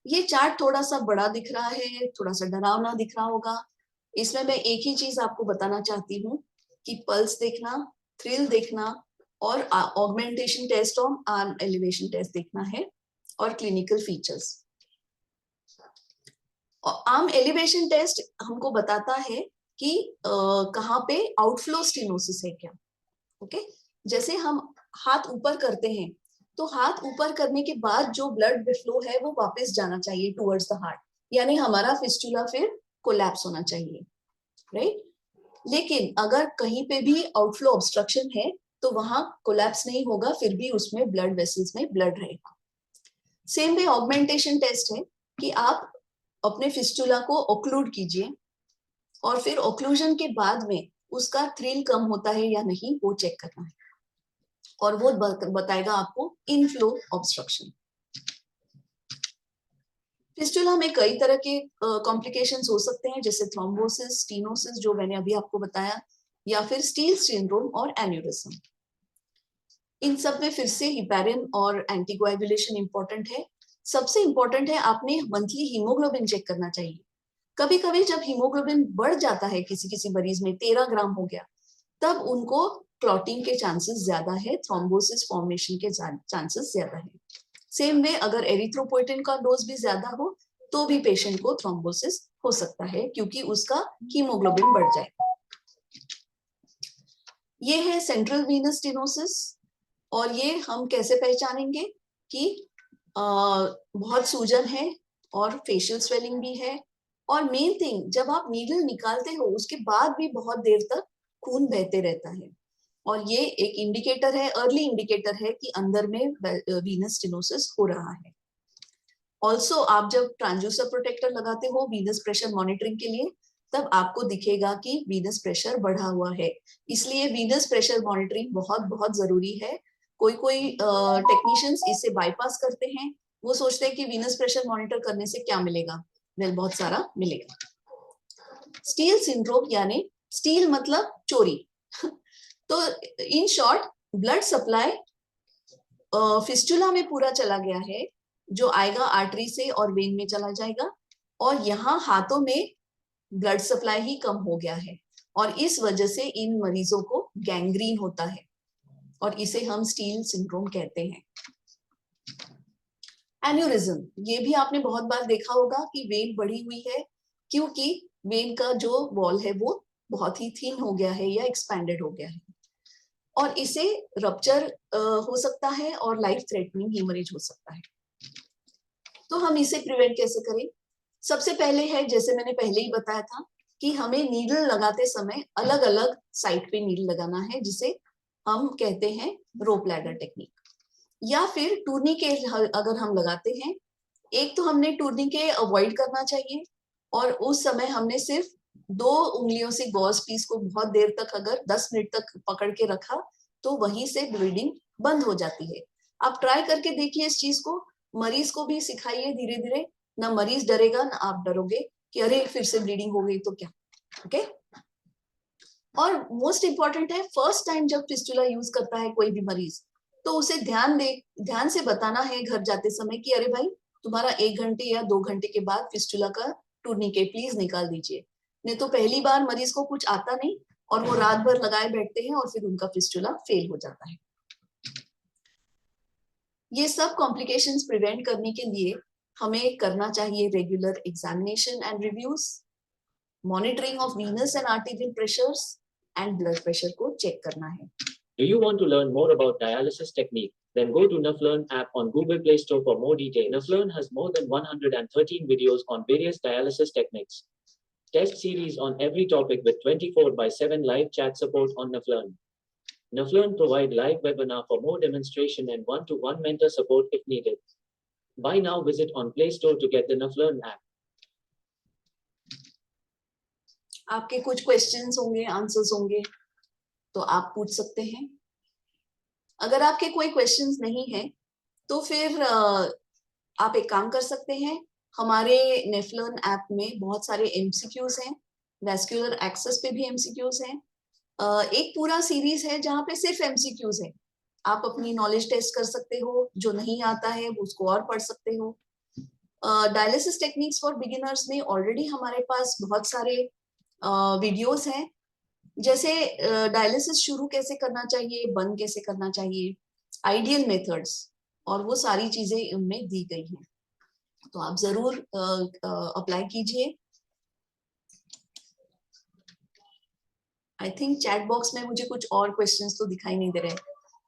[SPEAKER 2] ये चार्ट थोड़ा सा बड़ा दिख रहा है, थोड़ा सा डरावना दिख रहा होगा। इसमें मैं एक ही चीज आपको बताना चाहती हूँ कि पल्स देखना, थ्रिल देखना और ऑगमेंटेशन टेस्ट और आर्म एलिवेशन टेस्ट देखना है, और clinical features. Arm elevation test हमको बताता है कि कहाँ पे आउटफ्लो स्टेनोसिस है क्या। ओके, जैसे हम हाथ ऊपर करते हैं तो हाथ ऊपर करने के बाद जो ब्लड फ्लो है वो वापस जाना चाहिए टुवर्ड्स द हार्ट, यानी हमारा फिस्टुला फिर कोलैप्स होना चाहिए, राइट? लेकिन अगर कहीं पे भी आउटफ्लो ऑब्स्ट्रक्शन है तो वहां कोलैप्स नहीं होगा, फिर भी उसमें ब्लड वेसल्स में ब्लड रहेगा। सेम वे ऑगमेंटेशन टेस्ट है। कि आप अपने फिस्टुला को ओक्लूड कीजिए और फिर ओक्लूजन के बाद में उसका थ्रिल कम होता है या नहीं वो चेक करना है, और वो बताएगा आपको इनफ्लो ऑब्स्ट्रक्शन। फिस्टुला में कई तरह के कॉम्प्लिकेशंस हो सकते हैं, जैसे थ्रोम्बोसिस, स्टीनोसिस जो मैंने अभी आपको बताया, या फिर स्टील सिंड्रोम और एन्यूरिज्म। इन सब में फिर से हिपैरिन और एंटीकोएगुलेशन इंपॉर्टेंट है। सबसे इंपॉर्टेंट है आपने मंथली हीमोग्लोबिन चेक करना चाहिए। कभी कभी जब हीमोग्लोबिन बढ़ जाता है, किसी किसी मरीज में 13 ग्राम हो गया, तब उनको क्लॉटिंग के चांसेस ज्यादा है, थ्रोम्बोसिस फॉर्मेशन के चांसेस ज्यादा है। सेम वे अगर एरिथ्रोपोइटिन का डोज भी ज्यादा हो तो भी पेशेंट को थ्रोम्बोसिस हो सकता है, क्योंकि उसका हीमोग्लोबिन बढ़ जाएगा। ये है सेंट्रल वीनस स्टेनोसिस, और ये हम कैसे पहचानेंगे कि बहुत सूजन है और फेशियल स्वेलिंग भी है, और मेन थिंग जब आप नीडल निकालते हो उसके बाद भी बहुत देर तक खून बहते रहता है, और ये एक इंडिकेटर है, अर्ली इंडिकेटर है कि अंदर में वीनस स्टेनोसिस हो रहा है। ऑल्सो आप जब ट्रांसड्यूसर प्रोटेक्टर लगाते हो वीनस प्रेशर मॉनिटरिंग के लिए, तब आपको दिखेगा कि वीनस प्रेशर बढ़ा हुआ है। इसलिए वीनस प्रेशर मॉनिटरिंग बहुत बहुत जरूरी है। कोई कोई टेक्नीशियंस इसे बाईपास करते हैं, वो सोचते हैं कि वीनस प्रेशर मॉनिटर करने से क्या मिलेगा, वेल बहुत सारा मिलेगा। स्टील सिंड्रोम यानी स्टील मतलब चोरी तो in short blood supply fistula में पूरा चला गया है, जो आएगा आर्टरी से और वेन में चला जाएगा, और यहाँ हाथों में ब्लड सप्लाई ही कम हो गया है, और इस वजह से इन मरीजों को गैंग्रीन होता है, और इसे हम स्टील सिंड्रोम कहते हैं। एन्यूरिज्म, ये भी आपने बहुत बार देखा होगा कि वेन बढ़ी हुई है, क्योंकि वेन का जो वॉल है वो बहुत ही थिन हो गया है या एक्सपैंडेड हो गया है, और इसे रप्चर हो सकता है और लाइफ थ्रेटनिंग हीमरेज हो सकता है। तो हम इसे प्रिवेंट कैसे करें? सबसे पहले है, जैसे मैंने पहले ही बताया था, कि हमें नीडल लगाते समय अलग अलग साइट पे नीडल लगाना है, जिसे हम कहते हैं रोप लैडर टेक्निक, या फिर टूर्निके अगर हम लगाते हैं, एक तो हमने टूर्निके अवॉइड करना चाहिए, और उस समय हमने सिर्फ 2 उंगलियों से गॉज पीस को बहुत देर तक अगर 10 मिनट तक पकड़ के रखा तो वहीं से ब्लीडिंग बंद हो जाती है। आप ट्राई करके देखिए इस चीज को, मरीज को भी सिखाइए धीरे धीरे, ना मरीज डरेगा ना आप डरोगे कि अरे फिर से ब्लीडिंग हो गई तो क्या। ओके, और मोस्ट इंपॉर्टेंट है, फर्स्ट टाइम जब फिस्टुला यूज करता है कोई भी मरीज, तो उसे ध्यान से बताना है घर जाते समय कि अरे भाई तुम्हारा 1 घंटे या 2 घंटे के बाद फिस्टुला का टूर्निकेट प्लीज निकाल दीजिए। नहीं तो पहली बार मरीज को कुछ आता नहीं और वो रात भर लगाए बैठते हैं और फिर उनका फिस्टुला फेल हो जाता है। ये सब कॉम्प्लिकेशंस प्रिवेंट करने के लिए हमें करना चाहिए regular examination and reviews, monitoring of Venus and arterial pressures, and blood pressure को चेक करना है।
[SPEAKER 4] Do you want to learn more about dialysis technique? Then go to Naflearn app on Google Play Store for more detail. Naflearn has more than 113 videos on various dialysis techniques. Test series on every topic with 24/7 live chat support on Naflearn. Naflearn provide live webinar for more demonstration and one-to-one mentor support if needed. Buy now, visit on Play Store to get the Naflearn app.
[SPEAKER 2] आपके कुछ questions होंगे, answers होंगे, तो आप पूछ सकते हैं। अगर आपके कोई क्वेश्चंस नहीं है तो फिर आप एक काम कर सकते हैं, हमारे नेफलर्न ऐप में बहुत सारे एमसीक्यूज हैं, वैस्कुलर एक्सेस पे भी एमसीक्यूज हैं, एक पूरा सीरीज है जहाँ पे सिर्फ एमसीक्यूज है। आप अपनी नॉलेज टेस्ट कर सकते हो, जो नहीं आता है उसको और पढ़ सकते हो। डायलिसिस टेक्निक्स फॉर बिगिनर्स में ऑलरेडी हमारे पास बहुत सारे वीडियोस हैं, जैसे डायलिसिस शुरू कैसे करना चाहिए, बंद कैसे करना चाहिए, आइडियल मेथड्स, और वो सारी चीजें उनमें दी गई हैं, तो आप जरूर अप्लाई कीजिए। आई थिंक चैट बॉक्स में मुझे कुछ और क्वेश्चंस तो दिखाई नहीं दे रहे,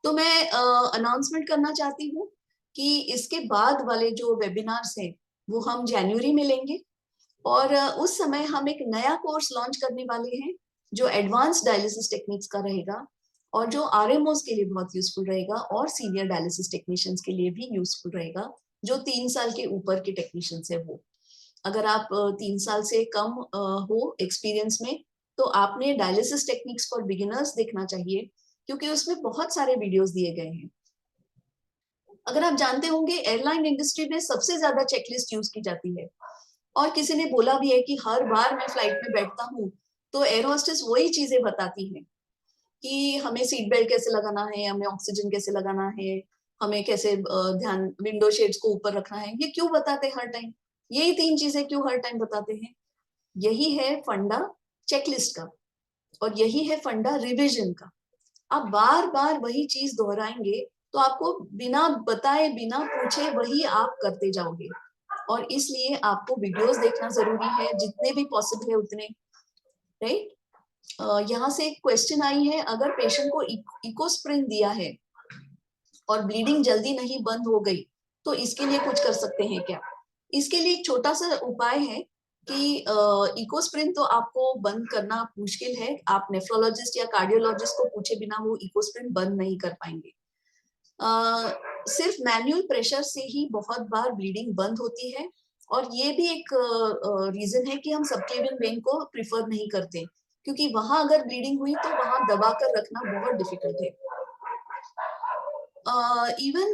[SPEAKER 2] तो मैं अनाउंसमेंट करना चाहती हूँ कि इसके बाद वाले जो वेबिनार्स हैं वो हम जनवरी में लेंगे, और उस समय हम एक नया कोर्स लॉन्च करने वाले हैं जो एडवांस डायलिसिस टेक्निक्स का रहेगा, और जो आरएमओस के लिए बहुत यूजफुल रहेगा और सीनियर डायलिसिस टेक्नीशियंस के लिए भी यूजफुल रहेगा, जो 3 साल के ऊपर के टेक्नीशियंस है वो। अगर आप 3 साल से कम हो एक्सपीरियंस में, तो आपने डायलिसिस टेक्निक्स फॉर बिगिनर्स देखना चाहिए, क्योंकि उसमें बहुत सारे वीडियोस दिए गए हैं। अगर आप जानते होंगे, एयरलाइन इंडस्ट्री में सबसे ज्यादा चेकलिस्ट यूज की जाती है, और किसी ने बोला भी है कि हर बार मैं फ्लाइट में बैठता हूँ तो एयर होस्टेस वही चीजें बताती हैं कि हमें सीट बेल्ट कैसे लगाना है, हमें ऑक्सीजन कैसे लगाना है, हमें कैसे ध्यान विंडो शेड्स को ऊपर रखना है। ये क्यों बताते हैं हर टाइम? यही 3 चीजें क्यों हर टाइम बताते हैं? यही है फंडा चेकलिस्ट का, और यही है फंडा रिविजन का। आप बार बार वही चीज दोहराएंगे तो आपको बिना बताए बिना पूछे वही आप करते जाओगे, और इसलिए आपको वीडियोस देखना जरूरी है जितने भी पॉसिबल है उतने, राइट। यहाँ से एक क्वेश्चन आई है, अगर पेशेंट को इकोस्प्रिन दिया है और ब्लीडिंग जल्दी नहीं बंद हो गई तो इसके लिए कुछ कर सकते हैं क्या? इसके लिए एक छोटा सा उपाय है कि इकोस्प्रिन तो आपको बंद करना मुश्किल है, आप नेफ्रोलॉजिस्ट या कार्डियोलॉजिस्ट को पूछे बिना वो इकोस्प्रिन बंद नहीं कर पाएंगे। सिर्फ मैन्युअल प्रेशर से ही बहुत बार ब्लीडिंग बंद होती है, और ये भी एक रीजन है कि हम सबक्लेवियन वेन को प्रिफर नहीं करते, क्योंकि वहां अगर ब्लीडिंग हुई तो वहां दबा कर रखना बहुत डिफिकल्ट है। इवन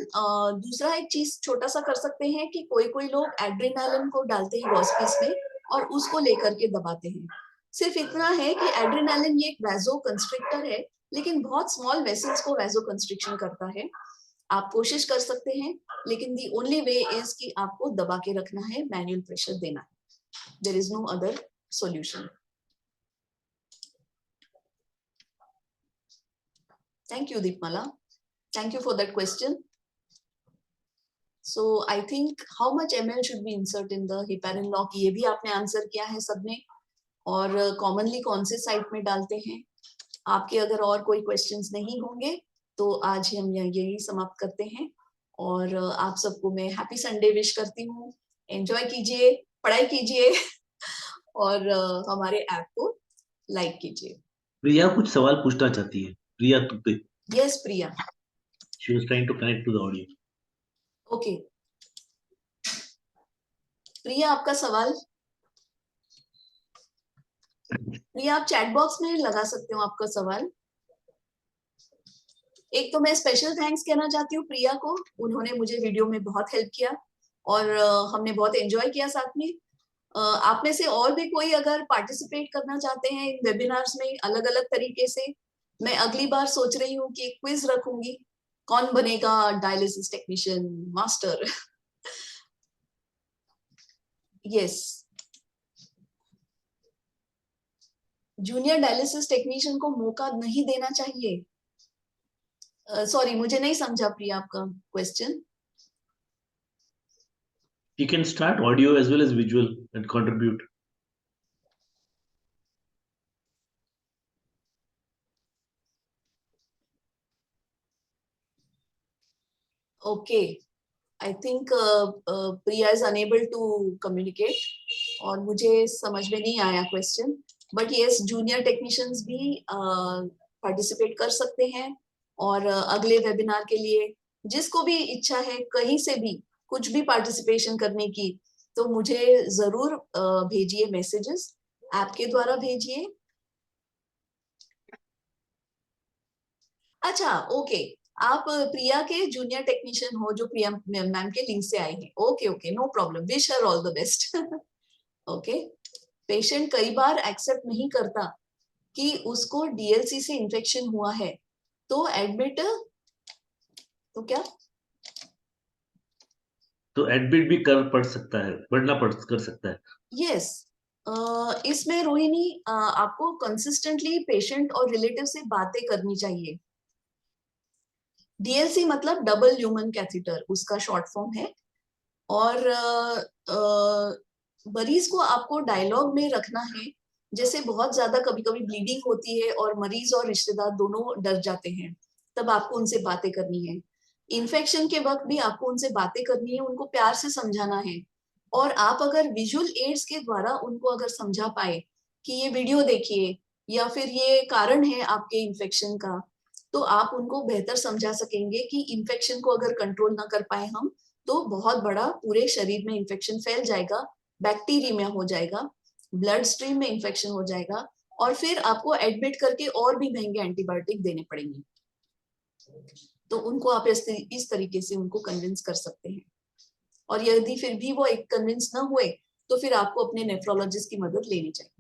[SPEAKER 2] दूसरा एक चीज छोटा सा कर सकते हैं कि कोई कोई लोग एड्रेनालिन को डालते हैं गॉसपीस में और उसको लेकर के दबाते हैं। सिर्फ इतना है कि एड्रेनालिन ये एक वैजो कंस्ट्रिक्टर है, लेकिन बहुत स्मॉल वेसल्स को वैजो कंस्ट्रिक्शन करता है। आप कोशिश कर सकते हैं, लेकिन दी ओनली वे इज कि आपको दबा के रखना है, मैनुअल प्रेशर देना है। There is no other solution. Thank you Deepmala, thank you for that question. So I think how much ml should we insert in the heparin lock, ये भी आपने आंसर किया है सबने, और कॉमनली कौन से साइट में डालते हैं। आपके अगर और कोई क्वेश्चंस नहीं होंगे तो आज हम यही समाप्त करते हैं, और आप सबको मैं हैप्पी संडे विश करती हूँ। एंजॉय कीजिए, पढ़ाई कीजिए और हमारे ऐप को लाइक कीजिए।
[SPEAKER 1] प्रिया कुछ सवाल पूछना चाहती है। Priya Tupe.
[SPEAKER 2] Yes Priya.
[SPEAKER 1] She was trying to connect to the audio.
[SPEAKER 2] Okay Priya, आपका सवाल। प्रिया, आप चैट बॉक्स में लगा सकते हो आपका सवाल। एक तो मैं स्पेशल थैंक्स कहना चाहती हूँ प्रिया को, उन्होंने मुझे वीडियो में बहुत हेल्प किया और हमने बहुत एंजॉय किया साथ में। आप में से और भी कोई अगर पार्टिसिपेट करना चाहते हैं इन वेबिनार्स में अलग अलग तरीके से, मैं अगली बार सोच रही हूँ कि क्विज रखूंगी, कौन बनेगा dialysis technician master. Yes, junior dialysis technician को मौका नहीं देना चाहिए। सॉरी, मुझे नहीं समझा प्रिया आपका question.
[SPEAKER 1] You can start audio as well as visual and contribute.
[SPEAKER 2] Okay, I think Priya is unable to communicate और मुझे समझ में नहीं आया question, but yes, junior technicians भी पार्टिसिपेट कर सकते हैं, और अगले वेबिनार के लिए जिसको भी इच्छा है कहीं से भी कुछ भी पार्टिसिपेशन करने की, तो मुझे जरूर भेजिए मैसेजेस, ऐप के द्वारा भेजिए। अच्छा, ओके, आप प्रिया के जूनियर टेक्नीशियन हो जो प्रिया मैम के लिंक से आए हैं। Okay okay, no problem, wish her all the best. Okay, patient कई बार एक्सेप्ट नहीं करता कि उसको डीएलसी से इन्फेक्शन हुआ है, तो एडमिट तो क्या
[SPEAKER 1] तो एडमिट भी पड़ सकता है, कर सकता है।
[SPEAKER 2] यस, इसमें रोहिणी आपको कंसिस्टेंटली पेशेंट और रिलेटिव से बातें करनी चाहिए। डीएलसी मतलब डबल ल्यूमन कैथेटर, उसका शॉर्ट फॉर्म है, और मरीज को आपको डायलॉग में रखना है। जैसे बहुत ज्यादा कभी कभी ब्लीडिंग होती है और मरीज और रिश्तेदार दोनों डर जाते हैं, तब आपको उनसे बातें करनी है। इन्फेक्शन के वक्त भी आपको उनसे बातें करनी है, उनको प्यार से समझाना है, और आप अगर विजुअल एड्स के द्वारा उनको अगर समझा पाए कि ये वीडियो देखिए या फिर ये कारण है आपके इन्फेक्शन का, तो आप उनको बेहतर समझा सकेंगे कि इन्फेक्शन को अगर कंट्रोल ना कर पाए हम, तो बहुत बड़ा पूरे शरीर में इन्फेक्शन फैल जाएगा, बैक्टीरिया हो जाएगा, ब्लड स्ट्रीम में इन्फेक्शन हो जाएगा, और फिर आपको एडमिट करके और भी महंगे एंटीबायोटिक देने पड़ेंगे। तो उनको आप इस तरीके से उनको कन्विंस कर सकते हैं। और यदि फिर भी वो एक कन्विंस ना हुए तो फिर आपको अपने नेफ्रोलॉजिस्ट की मदद लेनी चाहिए।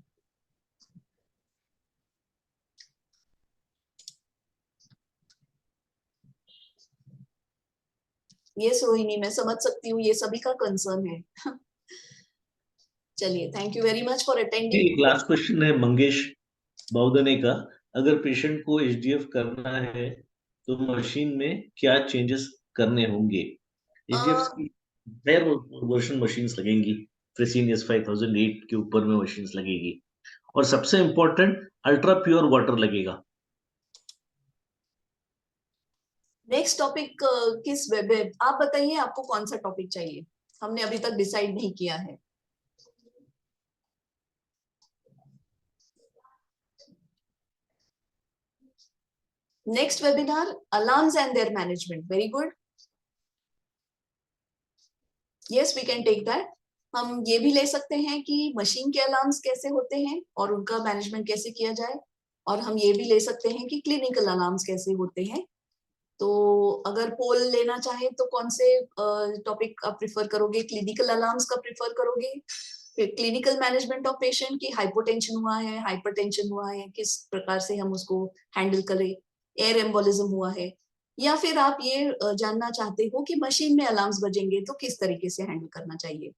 [SPEAKER 2] ये रोहिणी, मैं समझ सकती हूँ, ये सभी का कंसर्न है। चलिए, thank you very much for attending.
[SPEAKER 1] एक लास्ट क्वेश्चन है मंगेश बाउदने का, अगर पेशेंट को एचडीएफ करना है तो मशीन में क्या चेंजेस करने होंगे? एचडीएफ की हायर वर्जन मशीन्स लगेंगी, फ्रेसिनियस 5008 के ऊपर में मशीन्स लगेगी, और सबसे इंपॉर्टेंट अल्ट्रा प्योर वाटर लगेगा।
[SPEAKER 2] नेक्स्ट टॉपिक किस वेब है? आप बताइए आपको कौन सा टॉपिक चाहिए, हमने अभी तक डिसाइड नहीं किया है। Next webinar, alarms and their management. Very good, yes we can take that. हम ये भी ले सकते हैं कि मशीन के अलार्म्स कैसे होते हैं और उनका मैनेजमेंट कैसे किया जाए, और हम ये भी ले सकते हैं कि क्लिनिकल अलार्म्स कैसे होते हैं। तो अगर पोल लेना चाहे तो कौन से टॉपिक आप प्रिफर करोगे? क्लिनिकल अलार्म्स का प्रिफर करोगे, फिर क्लिनिकल मैनेजमेंट ऑफ पेशेंट की हाइपोटेंशन हुआ है, हाइपरटेंशन हुआ है, किस प्रकार से हम उसको हैंडल करें, एयर एम्बोलिज्म हुआ है, या फिर आप ये जानना चाहते हो कि मशीन में अलार्म्स बजेंगे तो किस तरीके से हैंडल करना चाहिए?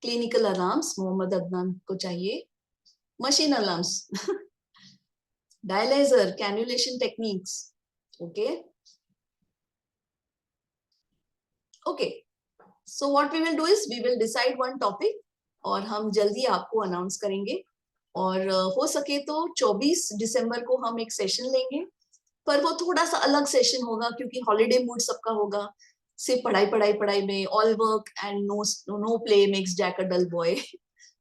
[SPEAKER 2] क्लिनिकल अलार्म्स मोहम्मद अदनान को चाहिए, machine alarms dialyzer, cannulation techniques. Okay okay, so what we will do is we will decide one topic और हम जल्दी आपको अनाउंस करेंगे। और हो सके तो 24 दिसंबर को हम एक सेशन लेंगे, पर वो थोड़ा सा अलग सेशन होगा क्योंकि हॉलीडे मूड सबका होगा, सिर्फ पढ़ाई पढ़ाई पढ़ाई में, all work and no play makes Jack a dull boy.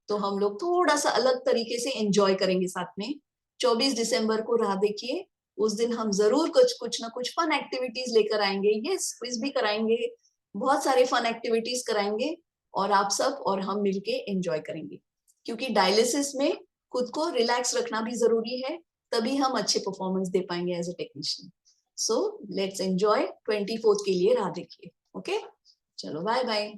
[SPEAKER 2] तो हम लोग थोड़ा सा अलग तरीके से एंजॉय करेंगे साथ में। 24 दिसंबर को राह देखिए, उस दिन हम जरूर कुछ ना कुछ फन एक्टिविटीज लेकर आएंगे। यस, क्विज भी कराएंगे, बहुत सारे फन एक्टिविटीज कराएंगे, और आप सब और हम मिलके एंजॉय करेंगे, क्योंकि डायलिसिस में खुद को रिलैक्स रखना भी जरूरी है, तभी हम अच्छे परफॉर्मेंस दे पाएंगे as a technician. So let's enjoy. 24 के लिए राह देखिए। ओके, चलो बाय बाय।